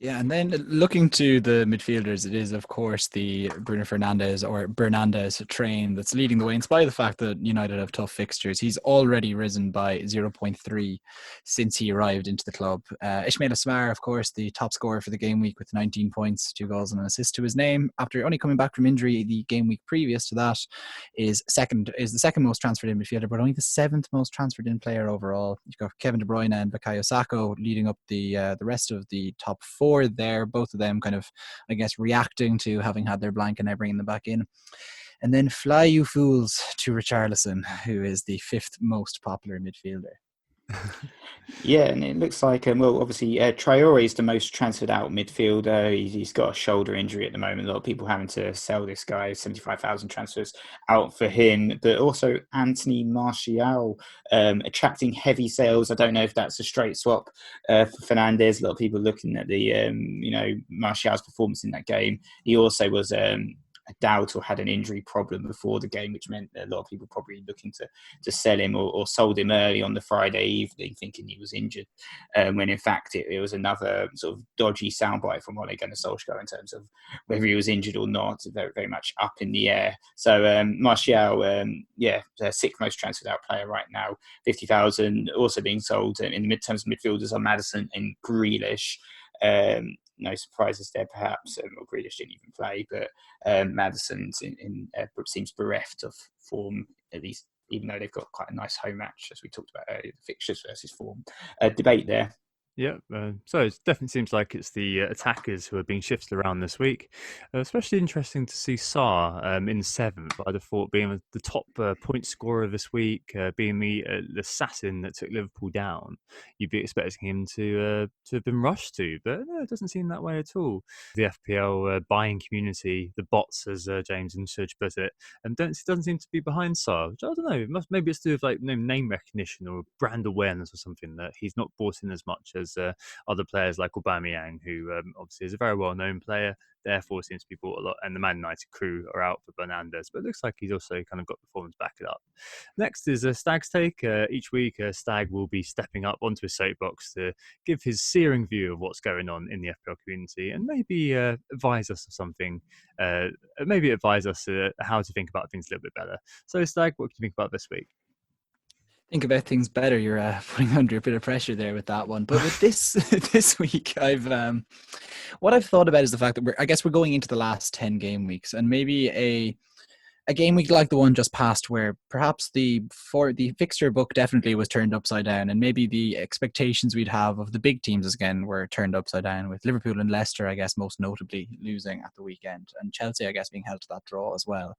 Speaker 3: Yeah, and then looking to the midfielders, it is, of course, the Bruno Fernandes or Bernandes train that's leading the way, in spite of the fact that United have tough fixtures. He's already risen by 0.3 since he arrived into the club. Ismail Asmar, of course, the top scorer for the game week with 19 points, 2 goals and an assist to his name. After only coming back from injury, the game week previous to that is the second most transferred in midfielder, but only the seventh most transferred in player overall. You've got Kevin De Bruyne and Bukayo Saka leading up the rest of the top four there, both of them kind of, I guess, reacting to having had their blank and now bringing them back in. And then fly you fools to Richarlison, who is the fifth most popular midfielder.
Speaker 4: Yeah, and it looks like, well, obviously, Traore is the most transferred out midfielder. He's got a shoulder injury at the moment. A lot of people having to sell this guy, 75,000 transfers out for him. But also Anthony Martial attracting heavy sales. I don't know if that's a straight swap for Fernandes. A lot of people looking at the, Martial's performance in that game. He also was a doubt or had an injury problem before the game, which meant that a lot of people probably looking to sell him or sold him early on the Friday evening thinking he was injured, when in fact it was another sort of dodgy soundbite from Ole Gunnar Solskjaer in terms of whether he was injured or not. Very, very much up in the air. So Martial, the sixth most transferred out player right now, 50,000. Also being sold in the midterms midfielders are Maddison and Grealish. No surprises there, perhaps. Or Grealish didn't even play, but Maddison seems bereft of form, at least, even though they've got quite a nice home match, as we talked about earlier, the fixtures versus form debate there.
Speaker 2: Yeah, so it definitely seems like it's the attackers who are being shifted around this week. Especially interesting to see Sarr in seventh. I'd have thought being the top point scorer this week, being the assassin that took Liverpool down, you'd be expecting him to have been rushed to, but no, it doesn't seem that way at all. The FPL buying community, the bots, as James and Suj put it, doesn't seem to be behind Sarr. Which I don't know. Maybe it's to do with name recognition or brand awareness or something, that he's not brought in as much as other players like Aubameyang, who obviously is a very well-known player, therefore seems to be bought a lot, and the Man United crew are out for Fernandes, but it looks like he's also kind of got the form to back it up. Next is Stag's take. Each week, Stag will be stepping up onto his soapbox to give his searing view of what's going on in the FPL community and maybe advise us of something, maybe advise us how to think about things a little bit better. So Stag, what do you think about this week?
Speaker 3: Think about things better. You're putting under a bit of pressure there with that one. But with this week, what I've thought about is the fact that we're going into the last 10 game weeks, and maybe a game week like the one just passed, where perhaps the fixture book definitely was turned upside down, and maybe the expectations we'd have of the big teams again were turned upside down, with Liverpool and Leicester, I guess, most notably losing at the weekend, and Chelsea, I guess, being held to that draw as well.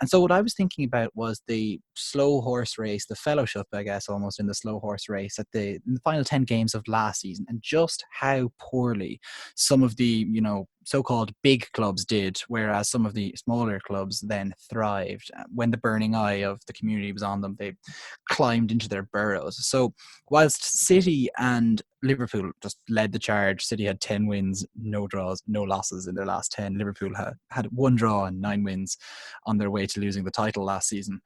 Speaker 3: And so what I was thinking about was the slow horse race, the fellowship, I guess, almost in the slow horse race in the final 10 games of last season, and just how poorly some of the, so-called big clubs did, whereas some of the smaller clubs then thrived. When the burning eye of the community was on them, they climbed into their burrows. So whilst City and Liverpool just led the charge, City had 10 wins, no draws, no losses in their last 10. Liverpool had 1 draw and 9 wins on their way to losing the title last season.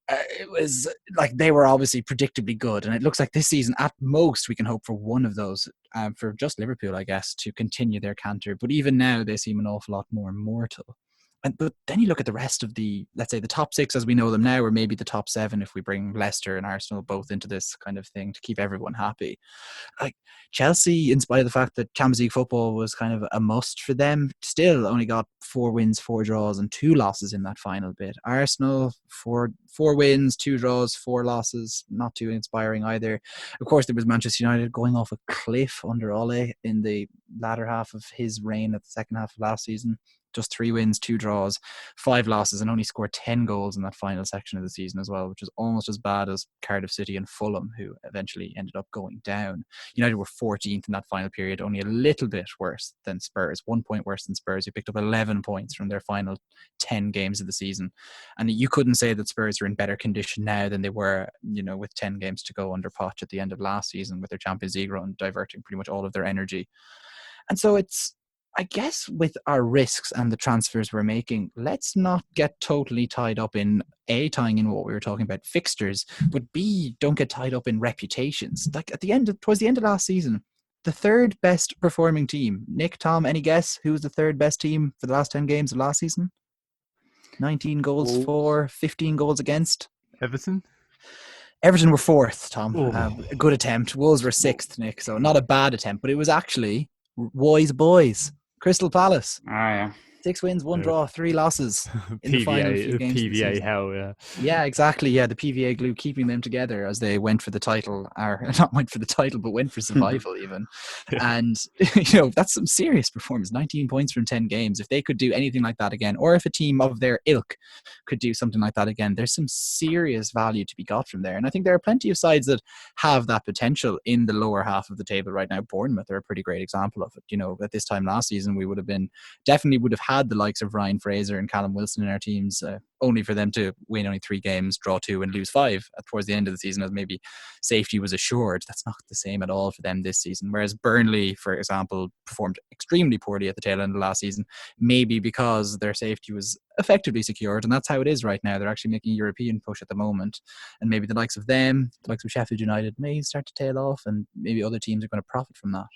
Speaker 3: It was like they were obviously predictably good, and it looks like this season at most we can hope for one of those, for just Liverpool, I guess, to continue their canter. But even now they seem an awful lot more mortal. But then you look at the rest of let's say the top 6 as we know them now, or maybe the top 7 if we bring Leicester and Arsenal both into this kind of thing to keep everyone happy. Like Chelsea, in spite of the fact that Champions League football was kind of a must for them, still only got 4 wins, 4 draws and 2 losses in that final bit. Arsenal, 4 wins, 2 draws, 4 losses, not too inspiring either. Of course, there was Manchester United going off a cliff under Ole in the latter half of his reign at the second half of last season. Just 3 wins, 2 draws, 5 losses, and only scored 10 goals in that final section of the season as well, which is almost as bad as Cardiff City and Fulham, who eventually ended up going down. United were 14th in that final period, only a little bit worse than Spurs, 1 point worse than Spurs, who picked up 11 points from their final 10 games of the season. And you couldn't say that Spurs are in better condition now than they were, with 10 games to go under Poch at the end of last season, with their Champions League run diverting pretty much all of their energy. And so I guess with our risks and the transfers we're making, let's not get totally tied up in A, tying in what we were talking about, fixtures, but B, don't get tied up in reputations. Like towards the end of last season, the 3rd best performing team. Nick, Tom, any guess who was the 3rd best team for the last 10 games of last season? 19 goals for, 15 goals against.
Speaker 2: Everton
Speaker 3: were 4th, Tom. A good attempt. Wolves were 6th, Nick, so not a bad attempt, but it was actually Wise Boys. Crystal Palace.
Speaker 4: Oh, yeah.
Speaker 3: 6 wins, 1 draw, 3 losses in the final few games.
Speaker 2: PVA hell, yeah.
Speaker 3: Yeah, exactly. Yeah, the PVA glue keeping them together as they went for the title, or not went for the title, but went for survival even. Yeah. And, that's some serious performance. 19 points from 10 games. If they could do anything like that again, or if a team of their ilk could do something like that again, there's some serious value to be got from there. And I think there are plenty of sides that have that potential in the lower half of the table right now. Bournemouth are a pretty great example of it. At this time last season, we would have had the likes of Ryan Fraser and Callum Wilson in our teams, only for them to win only 3 games, draw 2 and lose 5 towards the end of the season, as maybe safety was assured. That's not the same at all for them this season. Whereas Burnley, for example, performed extremely poorly at the tail end of last season, maybe because their safety was effectively secured, and that's how it is right now. They're actually making a European push at the moment, and maybe the likes of Sheffield United may start to tail off, and maybe other teams are going to profit from that.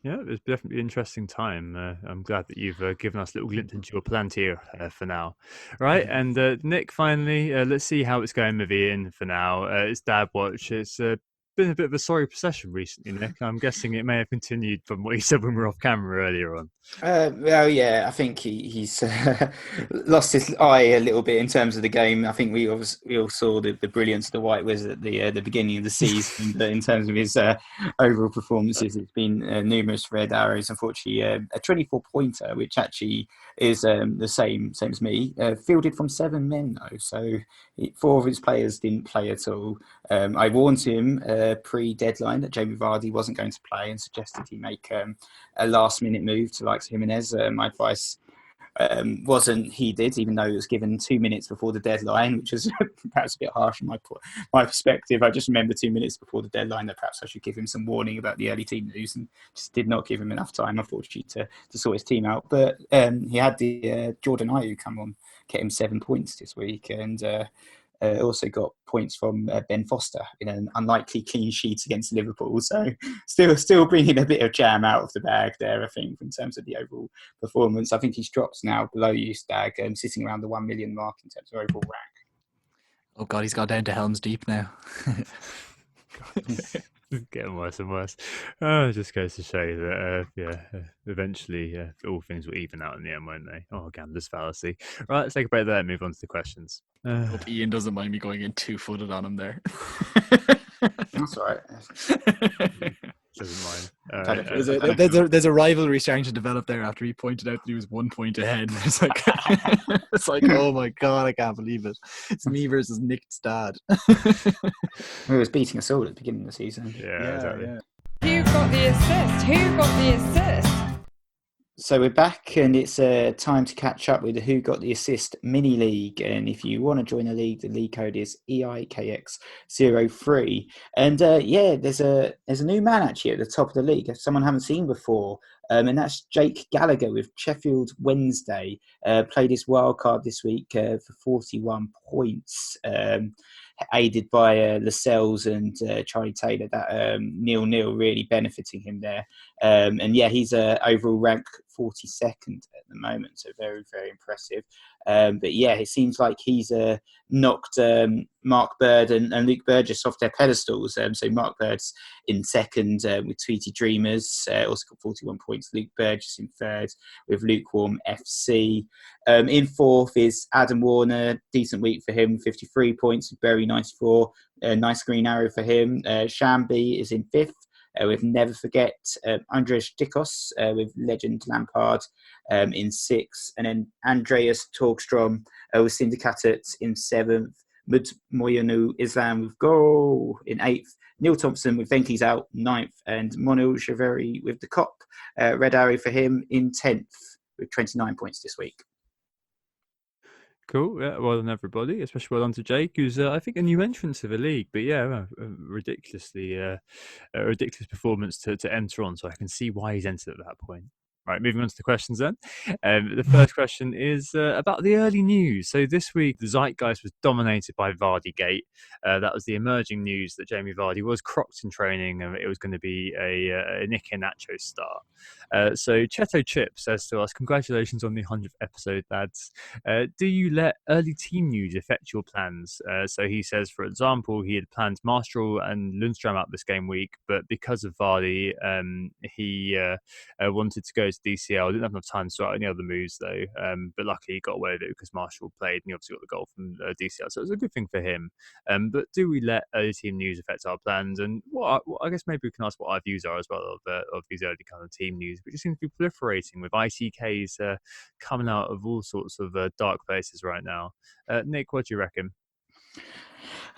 Speaker 2: Yeah, it's definitely an interesting time. I'm glad that you've given us a little glimpse into your plans here for now. Right, and Nick, finally, let's see how it's going with Ian for now. It's Dadwatch. It's been a bit of a sorry procession recently, Nick. I'm guessing it may have continued from what you said when we were off camera earlier on.
Speaker 4: Well, yeah, I think he's lost his eye a little bit in terms of the game. I think we all saw the brilliance of the White Wizard at the beginning of the season. But in terms of his overall performances, it's been numerous red arrows. Unfortunately, a 24-pointer, which actually is the same as me, fielded from 7 men though. So 4 of his players didn't play at all. I warned him pre-deadline that Jamie Vardy wasn't going to play and suggested he make a last-minute move to like Jimenez. My advice wasn't heeded, even though it was given 2 minutes before the deadline, which was perhaps a bit harsh from my perspective. I just remember 2 minutes before the deadline that perhaps I should give him some warning about the early team news, and just did not give him enough time, unfortunately, to sort his team out. But he had the Jordan Ayew come on, get him 7 points this week, and also got points from Ben Foster in an unlikely clean sheet against Liverpool. So still bringing a bit of jam out of the bag there, I think, in terms of the overall performance. I think he's dropped now below you, Stag, sitting around the 1 million mark in terms of overall rank.
Speaker 3: Oh God, he's got down to Helm's Deep now.
Speaker 2: Getting worse and worse. It just goes to show that, eventually, all things will even out in the end, won't they? Oh, gambler's fallacy. Right, let's take a break there and move on to the questions.
Speaker 3: Hope Ian doesn't mind me going in 2-footed on him there.
Speaker 4: That's all right.
Speaker 2: Doesn't mind.
Speaker 3: There's a rivalry starting to develop there after he pointed out that he was 1 point ahead. It's like, oh my God, I can't believe it. It's me versus Nick's dad.
Speaker 4: He was beating us all at the beginning of the season.
Speaker 2: Yeah, exactly.
Speaker 1: Who got the assist? Who got the assist?
Speaker 4: So we're back, and it's time to catch up with the Who Got the Assist mini league. And if you want to join the league code is EIKX03. And there's a new man actually at the top of the league, someone I haven't seen before, and that's Jake Gallagher with Sheffield Wednesday. Played his wild card this week for 41 points. Aided by Lascelles and Charlie Taylor, that 0-0 really benefiting him there. He's overall rank 42nd at the moment, so very, very impressive. It seems like he's knocked Mark Bird and Luke Burgess off their pedestals. So Mark Bird's in second with Tweety Dreamers, also got 41 points. Luke Burgess in third with Lukewarm FC. In fourth is Adam Warner, decent week for him, 53 points, Bury 94, nice green arrow for him. Shambi is in fifth with Never Forget, Andres Dikos with Legend Lampard in sixth, and then Andreas Torgstrom with Syndicated in seventh, Mud Moyanu Islam with Goal in eighth, Neil Thompson with Venky's out ninth, and Monil Javeri with the Cop, red arrow for him in 10th with 29 points this week.
Speaker 2: Cool. Yeah, well done, everybody. Especially well done to Jake, who's I think a new entrant to the league. But a ridiculous performance to enter on. So I can see why he's entered at that point. Right, moving on to the questions then. The first question is about the early news. So this week, the zeitgeist was dominated by Vardy Gate. That was the emerging news that Jamie Vardy was crocked in training and it was going to be a Nick Nacho start. So Cheto Chip says to us, congratulations on the 100th episode, lads. Do you let early team news affect your plans? So he says, for example, he had planned Marshall and Lundstram out this game week, but because of Vardy, he wanted to go to DCL. Didn't have enough time to start any other moves though, but luckily he got away with it because Marshall played and he obviously got the goal from DCL, so it was a good thing for him. But do we let early team news affect our plans? And I guess maybe we can ask what our views are as well of these early kind of team news, which seems to be proliferating with ITKs coming out of all sorts of dark places right now. Nick, what do you reckon?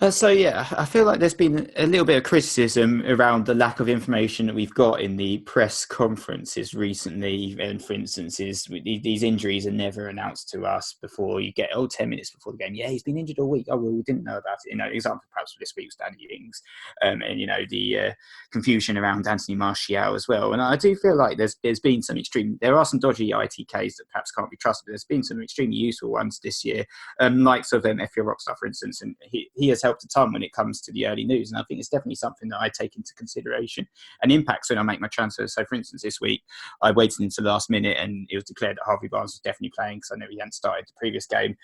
Speaker 4: I feel like there's been a little bit of criticism around the lack of information that we've got in the press conferences recently. And for instance, these injuries are never announced to us before you get 10 minutes before the game. Yeah, he's been injured all week. Oh, well, we didn't know about it. Example perhaps for this week was Danny Ings, and the confusion around Anthony Martial as well. And I do feel like there's been some there are some dodgy ITKs that perhaps can't be trusted, but there's been some extremely useful ones this year, likes of FPL Rockstar, for instance, and he has helped a ton when it comes to the early news, and I think it's definitely something that I take into consideration and impacts when I make my transfers. So for instance, this week I waited until the last minute and it was declared that Harvey Barnes was definitely playing because I know he hadn't started the previous game,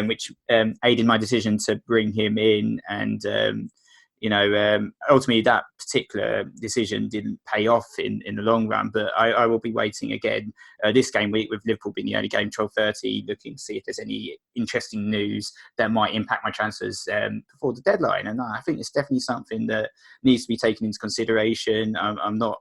Speaker 4: which aided my decision to bring him in. And ultimately that particular decision didn't pay off in the long run, but I will be waiting again this game week with Liverpool being the only game 12:30, looking to see if there's any interesting news that might impact my transfers before the deadline. And I think it's definitely something that needs to be taken into consideration. I'm not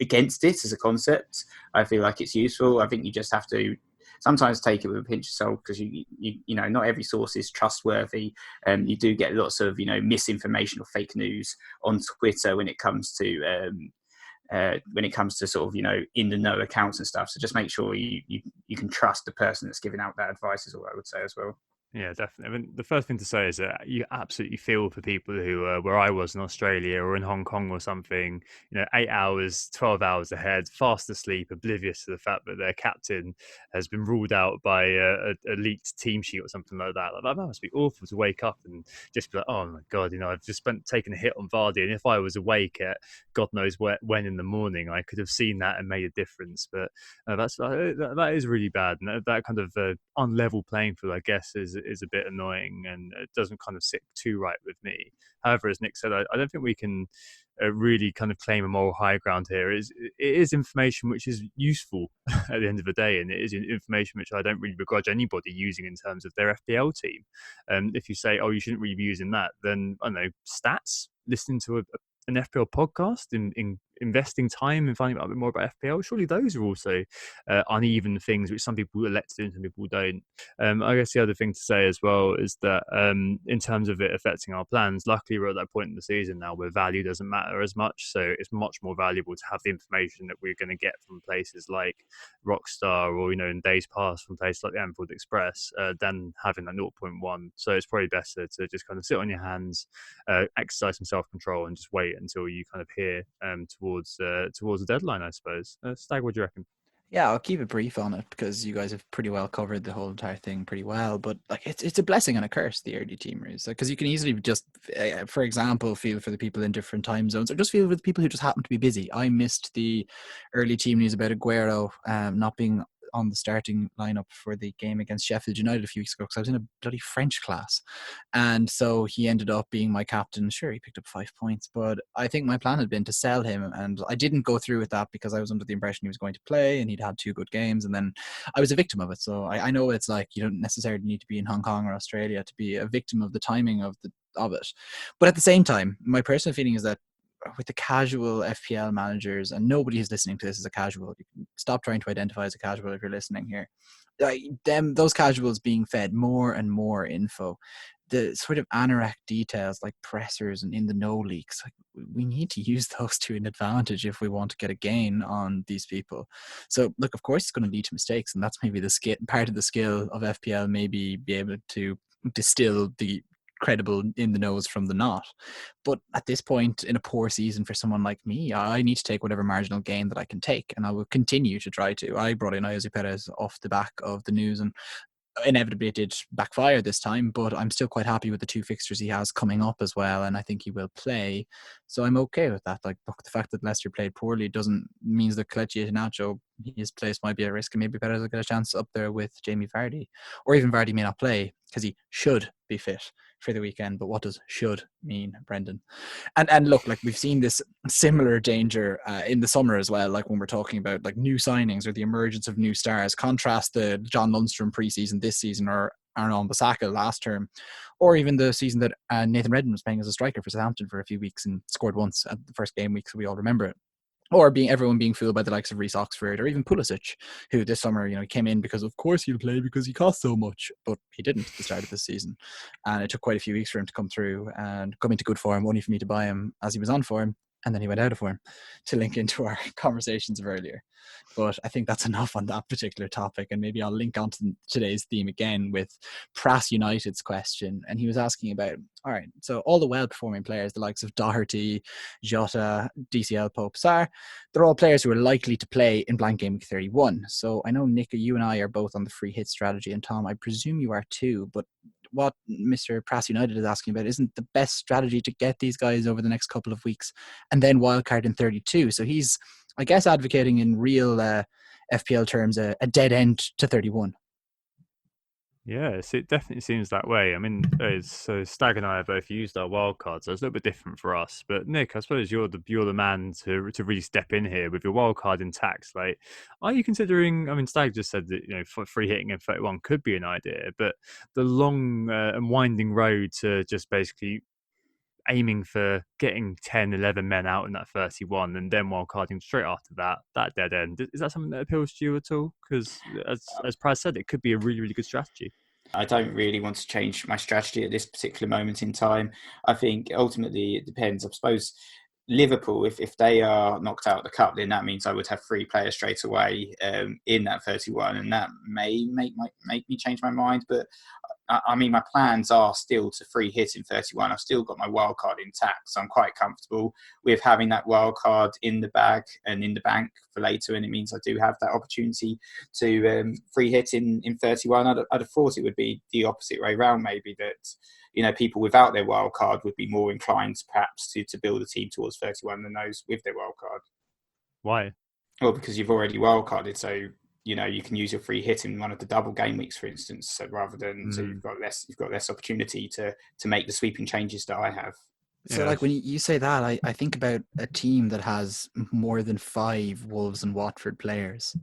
Speaker 4: against it as a concept. I feel like it's useful. I think you just have to sometimes take it with a pinch of salt because you not every source is trustworthy. You do get lots of misinformation or fake news on Twitter when it comes to sort of in the know accounts and stuff. So just make sure you can trust the person that's giving out that advice is all I would say as well.
Speaker 2: Yeah, definitely. I mean, the first thing to say is that you absolutely feel for people who, where I was in Australia or in Hong Kong or something, 8 hours, 12 hours ahead, fast asleep, oblivious to the fact that their captain has been ruled out by a leaked team sheet or something like that. Like, that must be awful to wake up and just be like, oh my God, I've just taken a hit on Vardy. And if I was awake at God knows when in the morning, I could have seen that and made a difference. But that is really bad. And that kind of unlevel playing field, I guess, is a bit annoying and it doesn't kind of sit too right with me. However, as Nick said, I don't think we can really kind of claim a moral high ground here. It is information which is useful at the end of the day, and it is information which I don't really begrudge anybody using in terms of their FPL team. If you say, oh, you shouldn't really be using that, then I don't know, stats, listening to an FPL podcast, in investing time and finding out a bit more about FPL, surely those are also uneven things which some people elect to do and some people don't. I guess the other thing to say as well is that in terms of it affecting our plans, luckily we're at that point in the season now where value doesn't matter as much, so it's much more valuable to have the information that we're going to get from places like Rockstar, or in days past from places like the Anfield Express, than having that 0.1. So it's probably better to just kind of sit on your hands, exercise some self-control, and just wait until you kind of hear towards the deadline, I suppose. Stag, what do you reckon?
Speaker 3: Yeah, I'll keep it brief on it because you guys have pretty well covered the whole entire thing pretty well. But like, it's a blessing and a curse, the early teamers, because you can easily just, for example, feel for the people in different time zones, or just feel for the people who just happen to be busy. I missed the early team news about Aguero not being on the starting lineup for the game against Sheffield United a few weeks ago because I was in a bloody French class, and so he ended up being my captain. Sure, he picked up 5 points, but I think my plan had been to sell him, and I didn't go through with that because I was under the impression he was going to play and he'd had 2 good games, and then I was a victim of it. So I know it's like you don't necessarily need to be in Hong Kong or Australia to be a victim of the timing of it. But at the same time, my personal feeling is that with the casual FPL managers, and nobody who's listening to this is a casual. You can stop trying to identify as a casual if you're listening here. Those casuals being fed more and more info, the sort of anorak details like pressers and in the know leaks, like we need to use those to an advantage if we want to get a gain on these people. So look, of course it's going to lead to mistakes, and that's maybe the part of the skill of FPL, maybe be able to distill the credible in the nose from the not. But at this point in a poor season for someone like me, I need to take whatever marginal gain that I can take, and I will continue to try to. I brought in Jose Perez off the back of the news, and inevitably it did backfire this time, but I'm still quite happy with the 2 fixtures he has coming up as well, and I think he will play, so I'm okay with that. Like, look, the fact that Leicester played poorly doesn't means that Kelechi Iheanacho, his place might be at risk, and maybe Perez will get a chance up there with Jamie Vardy, or even Vardy may not play because he should be fit for the weekend. But what does should mean, Brendan? And look, like, we've seen this similar danger in the summer as well, like when we're talking about like new signings or the emergence of new stars. Contrast the John Lundstrom preseason this season, or Aaron Bissaka last term, or even the season that Nathan Redmond was playing as a striker for Southampton for a few weeks and scored once at the first game week, so we all remember it. Or everyone being fooled by the likes of Reece Oxford, or even Pulisic, who this summer, he came in because of course he'll play because he costs so much, but he didn't at the start of the season, and it took quite a few weeks for him to come through and come into good form, only for me to buy him as he was on form, and then he went out of form, to link into our conversations of earlier. But I think that's enough on that particular topic, and maybe I'll link on to today's theme again with Prass United's question. And he was asking about, all right, so all the well-performing players, the likes of Doherty, Jota, DCL, Pope, Sarr, they're all players who are likely to play in blank game week 31. So I know, Nick, you and I are both on the free hit strategy, and Tom, I presume you are too, but what Mr. Prass United is asking about isn't the best strategy to get these guys over the next couple of weeks and then wildcard in 32. So he's, I guess, advocating in real FPL terms a dead end to 31.
Speaker 2: Yes, it definitely seems that way. I mean, so Stag and I have both used our wildcards, so it's a little bit different for us. But Nick, I suppose you're the man to really step in here with your wildcard intact. Like, are you considering? I mean, Stag just said that free hitting in 31 could be an idea, but the long and winding road to just basically aiming for getting 10, 11 men out in that 31 and then wildcarding straight after that dead end. Is that something that appeals to you at all? Because as Praz said, it could be a really, really good strategy.
Speaker 4: I don't really want to change my strategy at this particular moment in time. I think ultimately it depends. I suppose Liverpool, if they are knocked out of the cup, then that means I would have 3 players straight away in that 31, and that may make me change my mind. But I mean, my plans are still to free hit in 31. I've still got my wild card intact, so I'm quite comfortable with having that wild card in the bag and in the bank for later, and it means I do have that opportunity to free hit in 31. I'd have thought it would be the opposite way around, maybe, that people without their wild card would be more inclined perhaps to build a team towards 31 than those with their wild card.
Speaker 2: Why?
Speaker 4: Well, because you've already wild carded, so you can use your free hit in one of the double game weeks, for instance. So rather than so you've got less opportunity to make the sweeping changes that I have.
Speaker 3: So, like, when you say that, I think about a team that has more than 5 Wolves and Watford players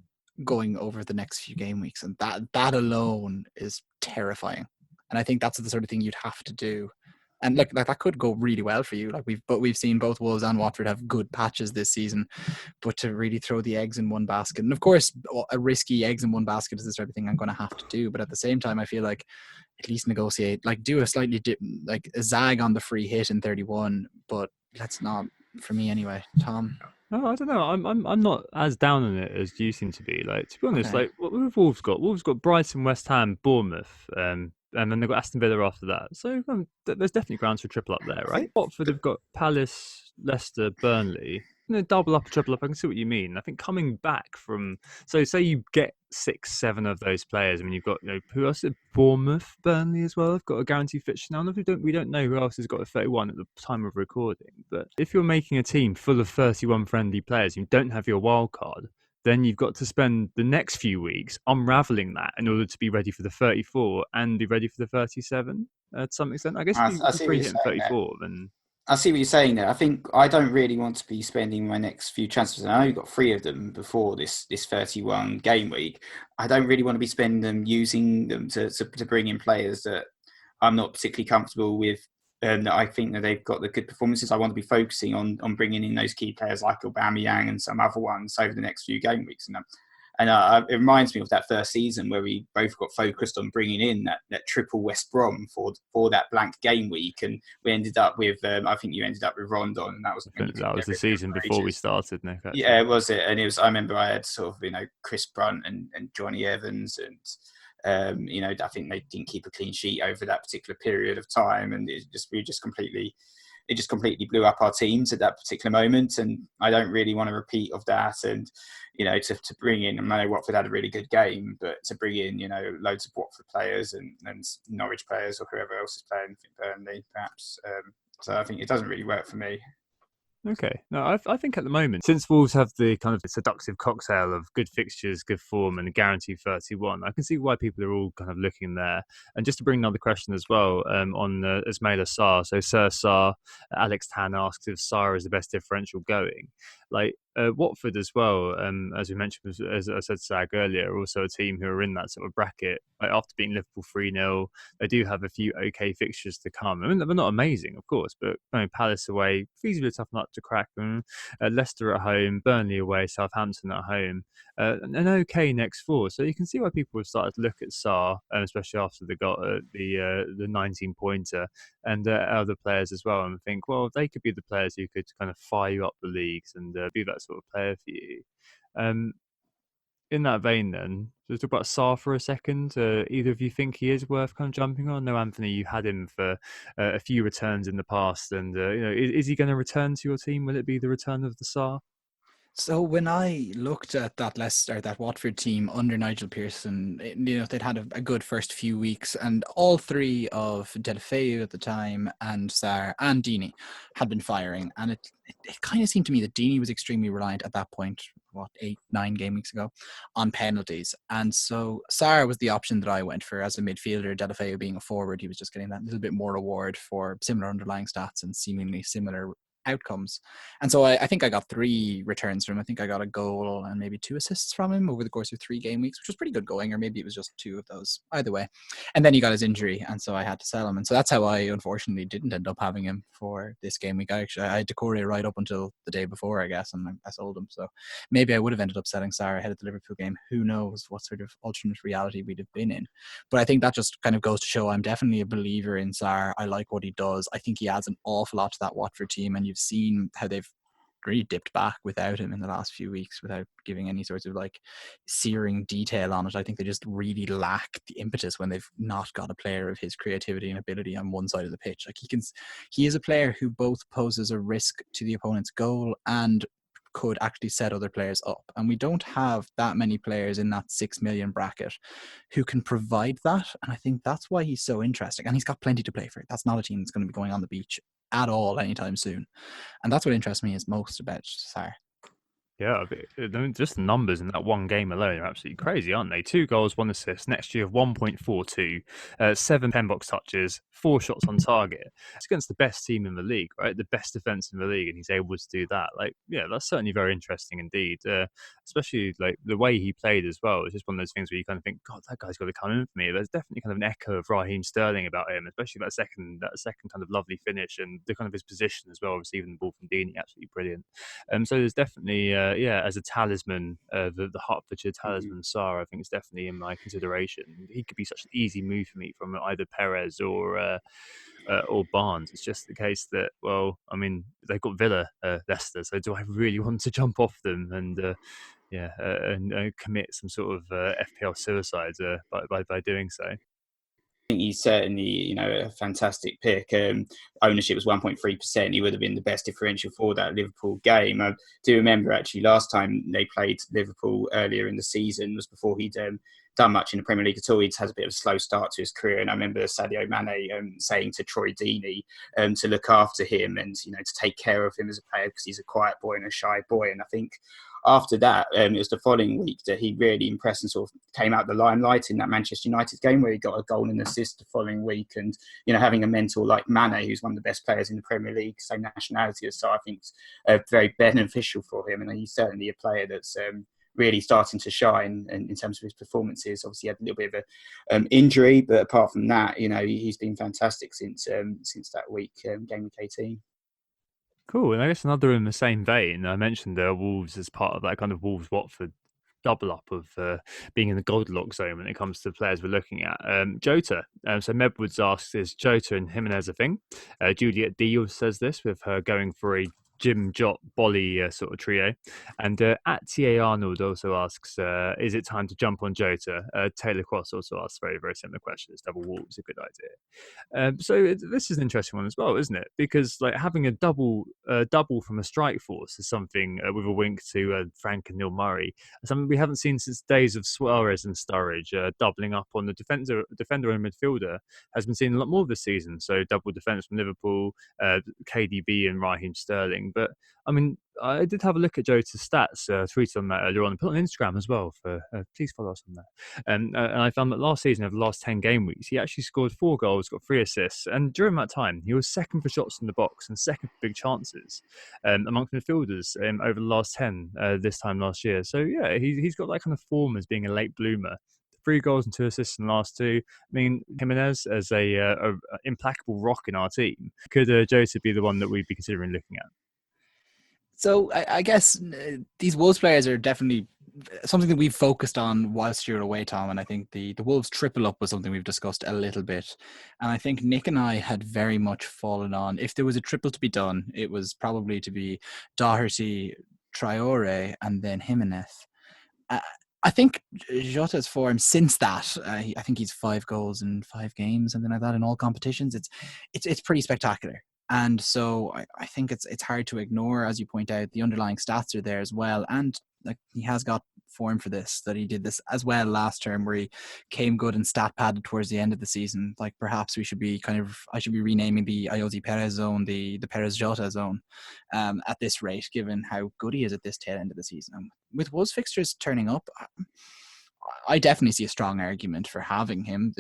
Speaker 3: going over the next few game weeks, and that alone is terrifying. And I think that's the sort of thing you'd have to do. And like that could go really well for you. Like we've seen both Wolves and Watford have good patches this season, but to really throw the eggs in one basket, and of course, a risky eggs in one basket is the sort of thing I'm going to have to do. But at the same time, I feel like at least negotiate, like do a slightly like a zag on the free hit in 31, but let's not, for me anyway. Tom?
Speaker 2: No, I don't know. I'm not as down on it as you seem to be. Like, to be honest,
Speaker 3: Okay.
Speaker 2: like what have Wolves got? Wolves got Brighton, West Ham, Bournemouth, and then they've got Aston Villa after that. So there's definitely grounds for a triple up there, right? Watford have got Palace, Leicester, Burnley. Double up, triple up. I can see what you mean. I think coming back from, so say you get 6, 7 of those players. I mean, you've got who else? Bournemouth, Burnley as well. I've got a guaranteed fixture now. We don't know who else has got a 31 at the time of recording. But if you're making a team full of 31 friendly players, you don't have your wild card. Then you've got to spend the next few weeks unraveling that in order to be ready for the 34 and be ready for the 37 to some extent. I guess if
Speaker 4: I
Speaker 2: you
Speaker 4: see what
Speaker 2: free
Speaker 4: you're
Speaker 2: hit in
Speaker 4: saying there.
Speaker 2: 34, then
Speaker 4: I see what you're saying there. I think I don't really want to be spending my next few transfers. And I only got 3 of them before this 31 game week. I don't really want to be spending them using them to bring in players that I'm not particularly comfortable with. That I think that they've got the good performances. I want to be focusing on bringing in those key players like Aubameyang and some other ones over the next few game weeks. And it reminds me of that first season where we both got focused on bringing in that triple West Brom for that blank game week, and we ended up with I think you ended up with Rondon, and that was
Speaker 2: I think that was the season before we started, Nick. Actually.
Speaker 4: Yeah, it was it, and it was. I remember I had sort of Chris Brunt and Johnny Evans, and I think they didn't keep a clean sheet over that particular period of time, and it just completely blew up our teams at that particular moment. And I don't really want to repeat of that. And to bring in, I know Watford had a really good game, but to bring in loads of Watford players and Norwich players or whoever else is playing, Burnley perhaps. So I think it doesn't really work for me.
Speaker 2: Okay. No, I think at the moment, since Wolves have the kind of seductive cocktail of good fixtures, good form, and a guaranteed 31, I can see why people are all kind of looking there. And just to bring another question as well on Ismaila Sarr. So Sir Sarr, Alex Tan asks if Sarr is the best differential going. Like Watford as well, as we mentioned, as I said, Stag earlier, also a team who are in that sort of bracket. Like after beating Liverpool 3-0, they do have a few okay fixtures to come. I mean, they're not amazing, of course, but Palace away, feasibly a tough nut to crack. Leicester at home, Burnley away, Southampton at home, an okay next 4. So you can see why people have started to look at Sarr, especially after they got the 19-pointer and other players as well, and think, well, they could be the players who could kind of fire you up the leagues and be that sort of player for you. In that vein, then, let's talk about Sarr for a second. Either of you think he is worth kind of jumping on? No, Anthony, you had him for a few returns in the past, and is he going to return to your team? Will it be the return of the Sarr?
Speaker 3: So when I looked at that Watford team under Nigel Pearson, they'd had a good first few weeks, and all 3 of Deulofeu at the time and Sarr and Deeney had been firing, and it kind of seemed to me that Deeney was extremely reliant at that point, 8, 9 game weeks ago, on penalties, and so Sarr was the option that I went for as a midfielder. Deulofeu being a forward, he was just getting that little bit more reward for similar underlying stats and seemingly similar outcomes. And so I think I got 3 returns from him. I think I got a goal and maybe 2 assists from him over the course of 3 game weeks, which was pretty good going, or maybe it was just 2 of those. Either way. And then he got his injury, and so I had to sell him. And so that's how I unfortunately didn't end up having him for this game week. I had to Corey right up until the day before, I guess, and I sold him. So maybe I would have ended up selling Sarr ahead of the Liverpool game. Who knows what sort of alternate reality we'd have been in. But I think that just kind of goes to show I'm definitely a believer in Sarr. I like what he does. I think he adds an awful lot to that Watford team, and you've seen how they've really dipped back without him in the last few weeks without giving any sorts of like searing detail on it. I think they just really lack the impetus when they've not got a player of his creativity and ability on one side of the pitch. Like he is a player who both poses a risk to the opponent's goal and could actually set other players up. And we don't have that many players in that 6 million bracket who can provide that. And I think that's why he's so interesting. And he's got plenty to play for. That's not a team that's going to be going on the beach at all anytime soon. And that's what interests me is most about Sarr.
Speaker 2: Yeah, just the numbers in that one game alone are absolutely crazy, aren't they? 2 goals, 1 assist, an XG of 1.42, 7 pen box touches, 4 shots on target. It's against the best team in the league, right? The best defense in the league, and he's able to do that. Like, yeah, that's certainly very interesting indeed. Especially like the way he played as well. It's just one of those things where you kind of think, God, that guy's got to come in for me. There's definitely kind of an echo of Raheem Sterling about him, especially that second kind of lovely finish and the kind of his position as well, receiving the ball from Deeney, absolutely brilliant. So there's definitely, as a talisman, the Hertfordshire talisman, Sarr, I think is definitely in my consideration. He could be such an easy move for me from either Perez or Barnes. It's just the case that, well, I mean, they've got Villa, Leicester, so do I really want to jump off them and commit some sort of FPL suicide by doing so?
Speaker 4: I think he's certainly, a fantastic pick. Ownership was 1.3%. He would have been the best differential for that Liverpool game. I do remember actually last time they played Liverpool earlier in the season was before he'd done much in the Premier League at all. He'd had a bit of a slow start to his career, and I remember Sadio Mane saying to Troy Deeney to look after him and to take care of him as a player because he's a quiet boy and a shy boy. And I think after that, it was the following week that he really impressed and sort of came out the limelight in that Manchester United game where he got a goal and an assist the following week. And, having a mentor like Mane, who's one of the best players in the Premier League, same nationality as, so I think it's very beneficial for him. And he's certainly a player that's really starting to shine in terms of his performances. Obviously, he had a little bit of an injury, but apart from that, he's been fantastic since that week, game week 18.
Speaker 2: Cool. And I guess another in the same vein, I mentioned Wolves as part of that kind of Wolves-Watford double up of being in the Goldilocks zone when it comes to players we're looking at. Jota. So Medwoods asks, is Jota and Jimenez a thing? Juliet D says this with her going for a Jim Jot Bolly sort of trio. And at TA Arnold also asks, is it time to jump on Jota? Taylor Cross also asks very, very similar questions. Double Wolves, a good idea. So this is an interesting one as well, isn't it? Because like having a double from a strike force is something with a wink to Frank and Neil Murray, something we haven't seen since days of Suarez and Sturridge. Doubling up on the defender and midfielder has been seen a lot more this season. So double defence from Liverpool, KDB and Raheem Sterling. But I mean, I did have a look at Jota's stats, tweeted on that earlier on, and put on Instagram as well. Please follow us on that. And I found that last season, over the last 10 game weeks, he actually scored 4 goals, got 3 assists, and during that time, he was second for shots in the box and second for big chances amongst midfielders over the last 10 this time last year. So yeah, he's got that kind of form as being a late bloomer. 3 goals and 2 assists in the last 2. I mean, Jimenez as a implacable rock in our team. Could Jota be the one that we'd be considering looking at?
Speaker 3: So I guess these Wolves players are definitely something that we've focused on whilst you're away, Tom. And I think the Wolves triple up was something we've discussed a little bit. And I think Nick and I had very much fallen on, if there was a triple to be done, it was probably to be Doherty, Traore, and then Jimenez. I think Jota's form since that, I think he's 5 goals in 5 games, something like that, in all competitions. It's pretty spectacular. And so I think it's hard to ignore, as you point out, the underlying stats are there as well. And like he has got form for this, that he did this as well last term where he came good and stat padded towards the end of the season. Like perhaps I should be renaming the Ayoze Perez zone, the Perez Jota zone at this rate, given how good he is at this tail end of the season. With Wolves fixtures turning up, I definitely see a strong argument for having him.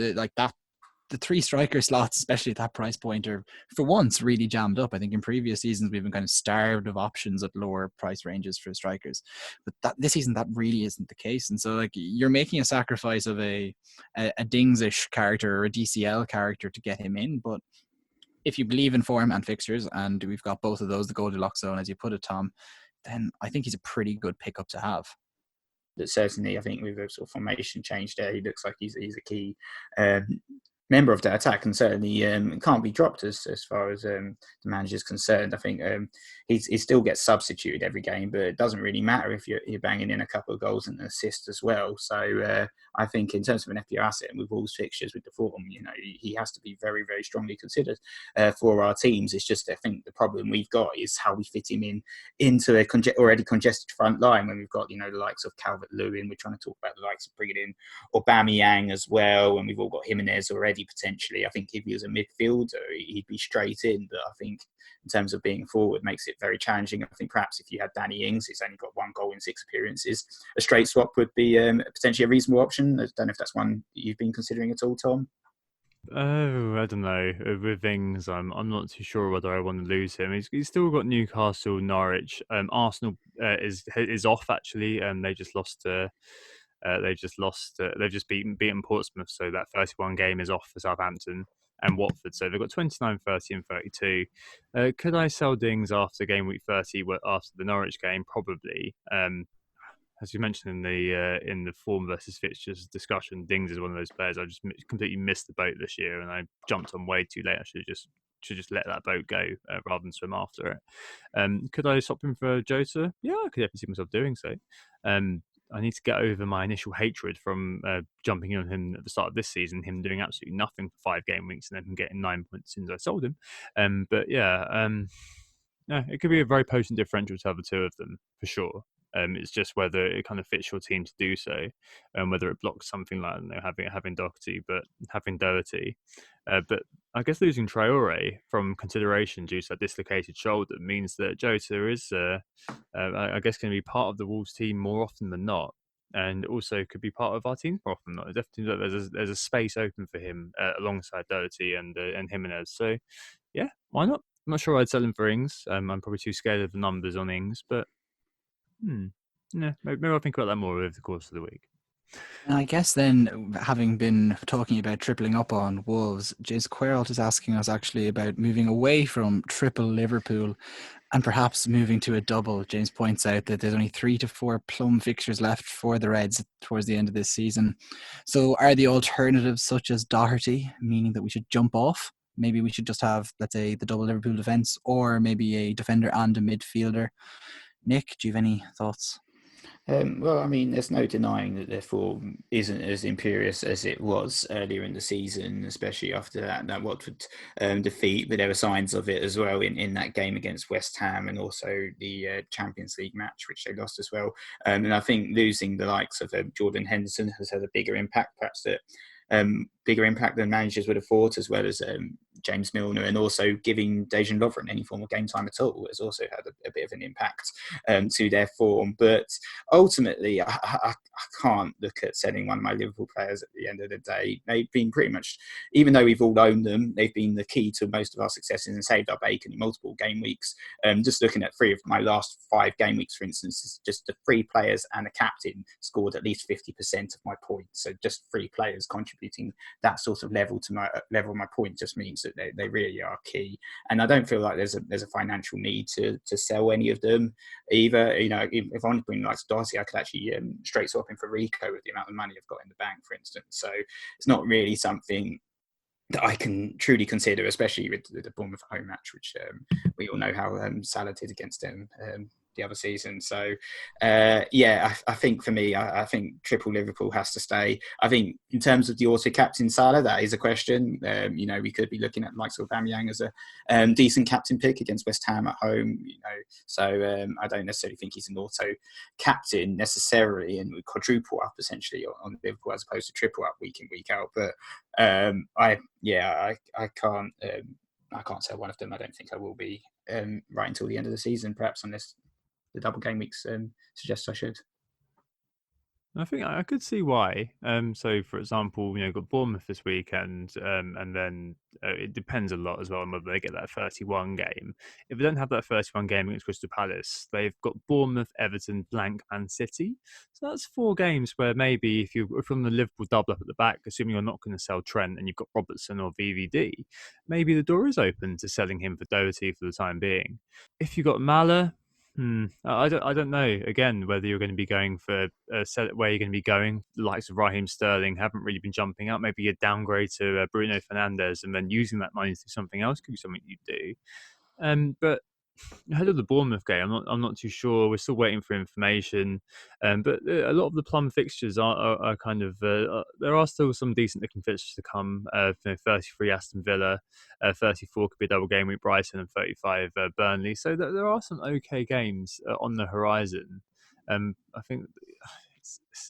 Speaker 3: The 3 striker slots, especially at that price point, are for once really jammed up. I think in previous seasons we've been kind of starved of options at lower price ranges for strikers, but this season that really isn't the case. And so like you're making a sacrifice of a Dingsish character or a DCL character to get him in, but if you believe in form and fixtures, and we've got both of those, the Goldilocks zone as you put it, Tom, then I think he's a pretty good pickup to have.
Speaker 4: But certainly, I think with a sort of formation change there, he looks like he's a key member of that attack, and certainly can't be dropped as far as the manager's concerned. I think he still gets substituted every game, but it doesn't really matter if you're banging in a couple of goals and an assist as well. So I think in terms of an FPL asset and with Wolves fixtures with the form, he has to be very, very strongly considered for our teams. It's just, I think the problem we've got is how we fit him into a already congested front line when we've got the likes of Calvert-Lewin. We're trying to talk about the likes of bringing in Aubameyang as well, and we've all got Jimenez already Dougie potentially. I think if he was a midfielder, he'd be straight in. But I think in terms of being forward, makes it very challenging. I think perhaps if you had Danny Ings, who's only got 1 goal in 6 appearances, a straight swap would be potentially a reasonable option. I don't know if that's one you've been considering at all, Tom.
Speaker 2: Oh, I don't know. With things, I'm not too sure whether I want to lose him. He's still got Newcastle, Norwich. Arsenal is off actually, and they just lost. They've just beaten Portsmouth, so that 31 game is off for Southampton and Watford. So they've got 29, 30, and 32. Could I sell Dings after game week 30? After the Norwich game, probably. As you mentioned in the form versus fixtures discussion, Dings is one of those players I just completely missed the boat this year, and I jumped on way too late. I should just let that boat go rather than swim after it. Could I swap him for Jota? Yeah, I could definitely see myself doing so. I need to get over my initial hatred from jumping on him at the start of this season, him doing absolutely nothing for 5 game weeks and then him getting 9 points as soon as I sold him. But yeah, it could be a very potent differential to have the two of them for sure. It's just whether it kind of fits your team to do so, and whether it blocks something like, I don't know, having Doherty, but having Doherty. But I guess losing Traore from consideration due to that dislocated shoulder means that Jota is, I guess, going to be part of the Wolves team more often than not, and also could be part of our team more often than not. Definitely, there's a space open for him alongside Doherty and Jimenez. So, yeah, why not? I'm not sure I'd sell him for Ings. I'm probably too scared of the numbers on Ings, but yeah, maybe I'll think about that more over the course of the week.
Speaker 3: And I guess then, having been talking about tripling up on Wolves, James Queralt is asking us actually about moving away from triple Liverpool and perhaps moving to a double. James points out that there's only 3 to 4 plum fixtures left for the Reds towards the end of this season. So are the alternatives such as Doherty, meaning that we should jump off? Maybe we should just have, let's say, the double Liverpool defence, or maybe a defender and a midfielder. Nick, do you have any thoughts?
Speaker 4: Well, I mean, there's no denying that their form isn't as imperious as it was earlier in the season, especially after that Watford defeat. But there were signs of it as well in that game against West Ham, and also the Champions League match, which they lost as well. And I think losing the likes of Jordan Henderson has had a bigger impact, perhaps bigger impact than managers would have thought, as well as James Milner, and also giving Dejan Lovren any form of game time at all has also had a bit of an impact to their form. But ultimately, I can't look at selling one of my Liverpool players at the end of the day. They've been pretty much, even though we've all owned them, they've been the key to most of our successes and saved our bacon in multiple game weeks. Just looking at 3 of my last 5 game weeks, for instance, just the 3 players and the captain scored at least 50% of my points. So just 3 players contributing that sort of level to my level of my point just means that they really are key. And I don't feel like there's a financial need to sell any of them either. You know, if I want to bring like Darcy, I could actually straight swap him for Rico with the amount of money I've got in the bank, for instance. So it's not really something that I can truly consider, especially with the Bournemouth home match, which we all know how Salah did against them the other season. So, I think for me, I think triple Liverpool has to stay. I think in terms of the auto-captain Salah, that is a question. We could be looking at likes of Aubameyang as a decent captain pick against West Ham at home. So I don't necessarily think he's an auto-captain necessarily, and would quadruple up essentially on Liverpool as opposed to triple up week in, week out. But I can't sell one of them. I don't think I will be right until the end of the season, perhaps, unless the double game weeks suggests I should.
Speaker 2: I think I could see why. So, for example, got Bournemouth this weekend, and then it depends a lot as well on whether they get that 31 game. If they don't have that 31 game against Crystal Palace, they've got Bournemouth, Everton, blank, and City. So that's 4 games where maybe if you're from the Liverpool double up at the back, assuming you're not going to sell Trent and you've got Robertson or VVD, maybe the door is open to selling him for Doherty for the time being. If you've got Mala, I don't know. Again, whether you're going to be going for where you're going to be going. The likes of Raheem Sterling haven't really been jumping up. Maybe a downgrade to Bruno Fernandes, and then using that money to do something else could be something you do. But ahead of the Bournemouth game, I'm not too sure. We're still waiting for information. But a lot of the plum fixtures are kind of there are still some decent looking fixtures to come. 33 Aston Villa, 34 could be a double game week Brighton, and 35 Burnley. So there are some okay games on the horizon. I think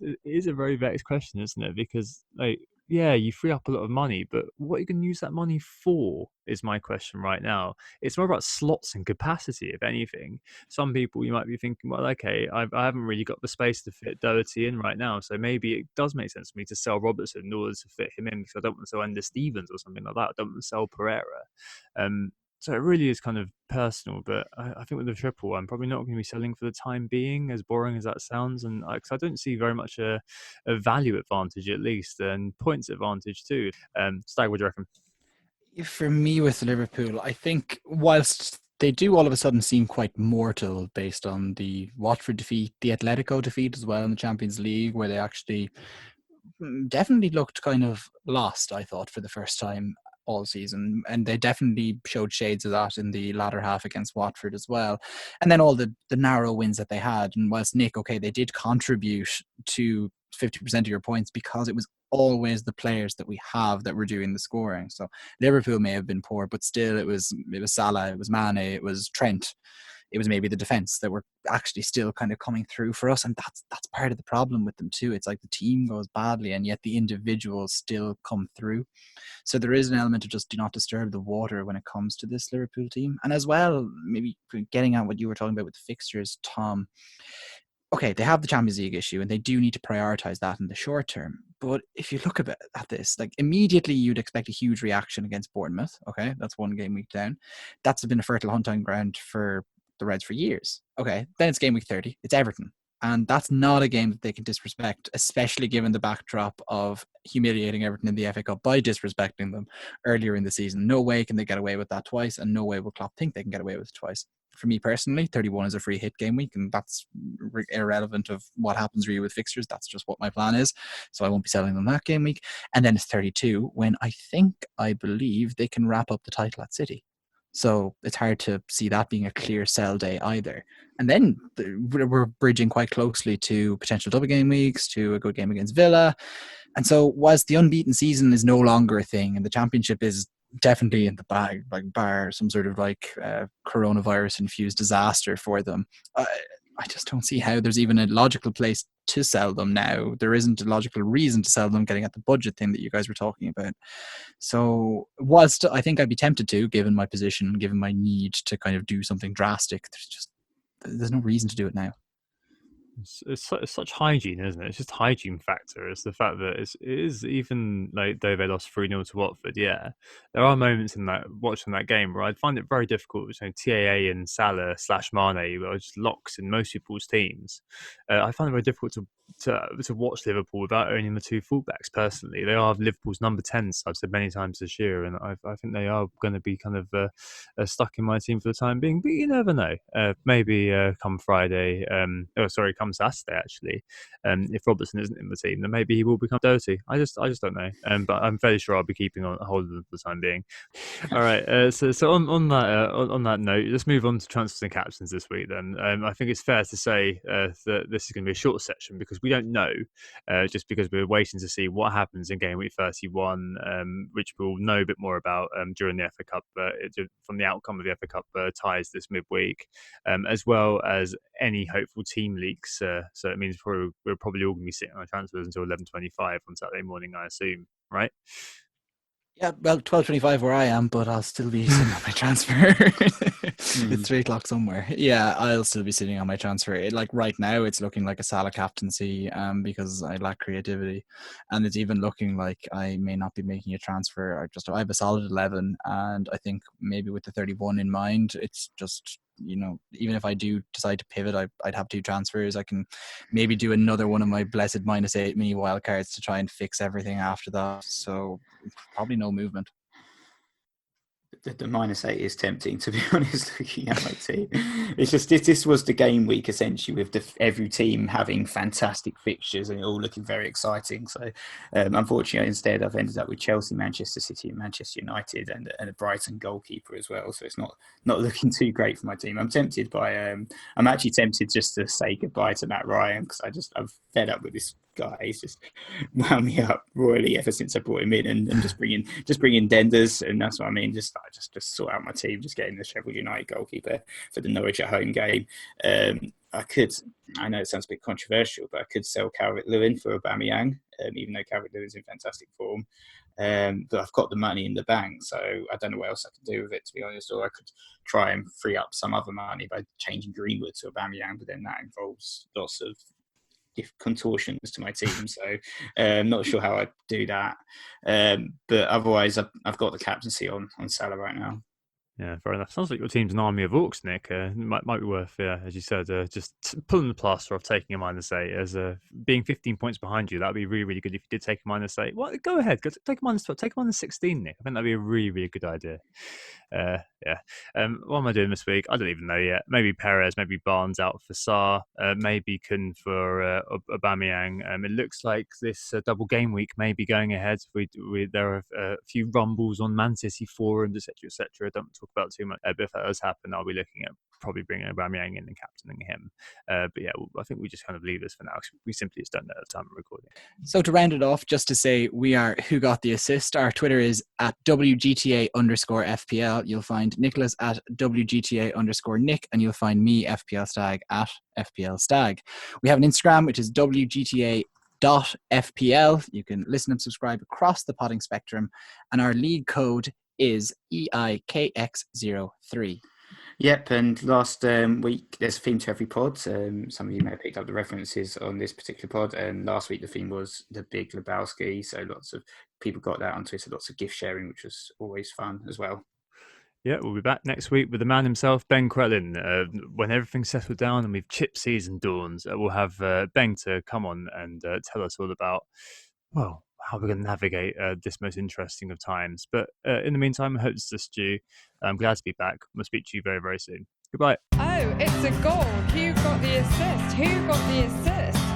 Speaker 2: it is a very vexed question, isn't it? Because yeah, you free up a lot of money, but what are you going to use that money for is my question right now. It's more about slots and capacity, if anything. Some people you might be thinking, well, okay, I haven't really got the space to fit Doherty in right now, so maybe it does make sense for me to sell Robertson in order to fit him in because I don't want to sell Ender Stevens or something like that. I don't want to sell Pereira. So it really is kind of personal, but I think with the triple, I'm probably not going to be selling for the time being, as boring as that sounds, and because I don't see very much a value advantage at least, and points advantage too. Stag, what do you reckon?
Speaker 3: For me with Liverpool, I think whilst they do all of a sudden seem quite mortal based on the Watford defeat, the Atletico defeat as well in the Champions League, where they actually definitely looked kind of lost, I thought, for the first time all season. And they definitely showed shades of that in the latter half against Watford as well. And then all the narrow wins that they had. And whilst Nick, okay, they did contribute to 50% of your points because it was always the players that we have that were doing the scoring. So Liverpool may have been poor, but still it was Salah, it was Mane, it was Trent. It was maybe the defense that were actually still kind of coming through for us, and that's part of the problem with them too. It's like the team goes badly, and yet the individuals still come through. So there is an element of just do not disturb the water when it comes to this Liverpool team, and as well, maybe getting at what you were talking about with the fixtures, Tom. Okay, they have the Champions League issue, and they do need to prioritize that in the short term. But if you look at this, like immediately you'd expect a huge reaction against Bournemouth. Okay, that's one game week down. That's been a fertile hunting ground for the Reds for years. Okay, then it's game week 30. It's Everton. And that's not a game that they can disrespect, especially given the backdrop of humiliating Everton in the FA Cup by disrespecting them earlier in the season. No way can they get away with that twice, and no way will Klopp think they can get away with it twice. For me personally, 31 is a free hit game week, and that's irrelevant of what happens really with fixtures. That's just what my plan is. So I won't be selling them that game week. And then it's 32 when I believe they can wrap up the title at City. So it's hard to see that being a clear sell day either. And then we're bridging quite closely to potential double game weeks, to a good game against Villa. And so whilst the unbeaten season is no longer a thing and the championship is definitely in the bag, like bar some sort of like coronavirus infused disaster for them, I just don't see how there's even a logical place to sell them now. There isn't a logical reason to sell them, getting at the budget thing that you guys were talking about. So whilst I think I'd be tempted to, given my position, given my need to kind of do something drastic, there's no reason to do it now.
Speaker 2: It's such hygiene, isn't it? It's just hygiene factor. It's the fact that it is even like though they lost 3-0 to Watford. Yeah, there are moments in that watching that game where I'd find it very difficult between TAA and Salah / Mane, who are just locks in most people's teams. I find it very difficult to watch Liverpool without owning the two fullbacks. Personally, they are Liverpool's number 10s. I've said many times this year, and I think they are going to be kind of stuck in my team for the time being. But you never know. Maybe come Friday. Come Saturday actually. If Robertson isn't in the team, then maybe he will become dirty. I just don't know. But I'm fairly sure I'll be keeping on hold of them for the time being. All right. So on that note, let's move on to transfers and captains this week. Then I think it's fair to say that this is going to be a short section because we don't know, just because we're waiting to see what happens in game week 31, which we'll know a bit more about during the FA Cup, from the outcome of the FA Cup ties this midweek, as well as any hopeful team leaks. So it means we're probably all going to be sitting on transfers until 11:25 on Saturday morning, I assume, right?
Speaker 3: Yeah, well, 12:25 where I am, but I'll still be sitting on my transfer. It's 3 o'clock somewhere. Yeah, I'll still be sitting on my transfer. Like right now, it's looking like a Salah captaincy because I lack creativity. And it's even looking like I may not be making a transfer. I have a solid 11, and I think maybe with the 31 in mind, it's just, even if I do decide to pivot, I'd have 2 transfers. I can maybe do another one of my blessed -8 mini wildcards to try and fix everything after that. So probably no movement.
Speaker 4: The -8 is tempting, to be honest, looking at my team. It's just this was the game week, essentially, with every team having fantastic fixtures and it all looking very exciting. So, unfortunately, instead, I've ended up with Chelsea, Manchester City, and Manchester United, and a Brighton goalkeeper as well. So it's not looking too great for my team. I'm tempted I'm actually tempted just to say goodbye to Matt Ryan because I'm fed up with this guy. He's just wound me up royally ever since I brought him in, and just bringing Denders, and that's what I mean. Just sort out my team, just getting the Sheffield United goalkeeper for the Norwich at home game. I know it sounds a bit controversial, but I could sell Calvert-Lewin for Aubameyang, even though Calvert-Lewin's in fantastic form. But I've got the money in the bank, so I don't know what else I can do with it, to be honest. Or I could try and free up some other money by changing Greenwood to Aubameyang, but then that involves lots of contortions to my team. So I'm not sure how I'd do that. But otherwise, I've got the captaincy on Salah right now.
Speaker 2: Yeah, fair enough. Sounds like your team's an army of orcs, Nick. Might be worth, as you said, just pulling the plaster off, taking a -8. As being 15 points behind you, that'd be really, really good if you did take a -8. Well, go ahead, take a -12, take a -16, Nick. I think that'd be a really, really good idea. Yeah. What am I doing this week? I don't even know yet. Maybe Perez, maybe Barnes out for Sarr, maybe Kun for Aubameyang. It looks like this double game week may be going ahead. There are a few rumbles on Man City forums, etc. Don't talk about too much. But if that does happen, I'll be looking at probably bringing Aubameyang in and captaining him. But yeah, I think we just kind of leave this for now. We simply just don't know at the time of recording.
Speaker 3: So to round it off, just to say, we are Who Got the Assist. Our Twitter is at WGTA_FPL. You'll find Nicholas at WGTA_Nick, and you'll find me, FPL Stag, at FPL Stag. We have an Instagram, which is WGTA.FPL. You can listen and subscribe across the podding spectrum, and our league code is EIKX03.
Speaker 4: Yep, and last week there's a theme to every pod. Some of you may have picked up the references on this particular pod, and last week the theme was the Big Lebowski, so lots of people got that on Twitter, lots of gift sharing, which was always fun as well.
Speaker 2: Yeah, we'll be back next week with the man himself, Ben Crellin. When everything's settled down and we've chip season dawns, we'll have Ben to come on and tell us all about, well, how we're going to navigate this most interesting of times. But in the meantime, I hope it's just you. I'm glad to be back. We'll speak to you very, very soon. Goodbye.
Speaker 1: Oh, it's a goal. Who got the assist? Who got the assist?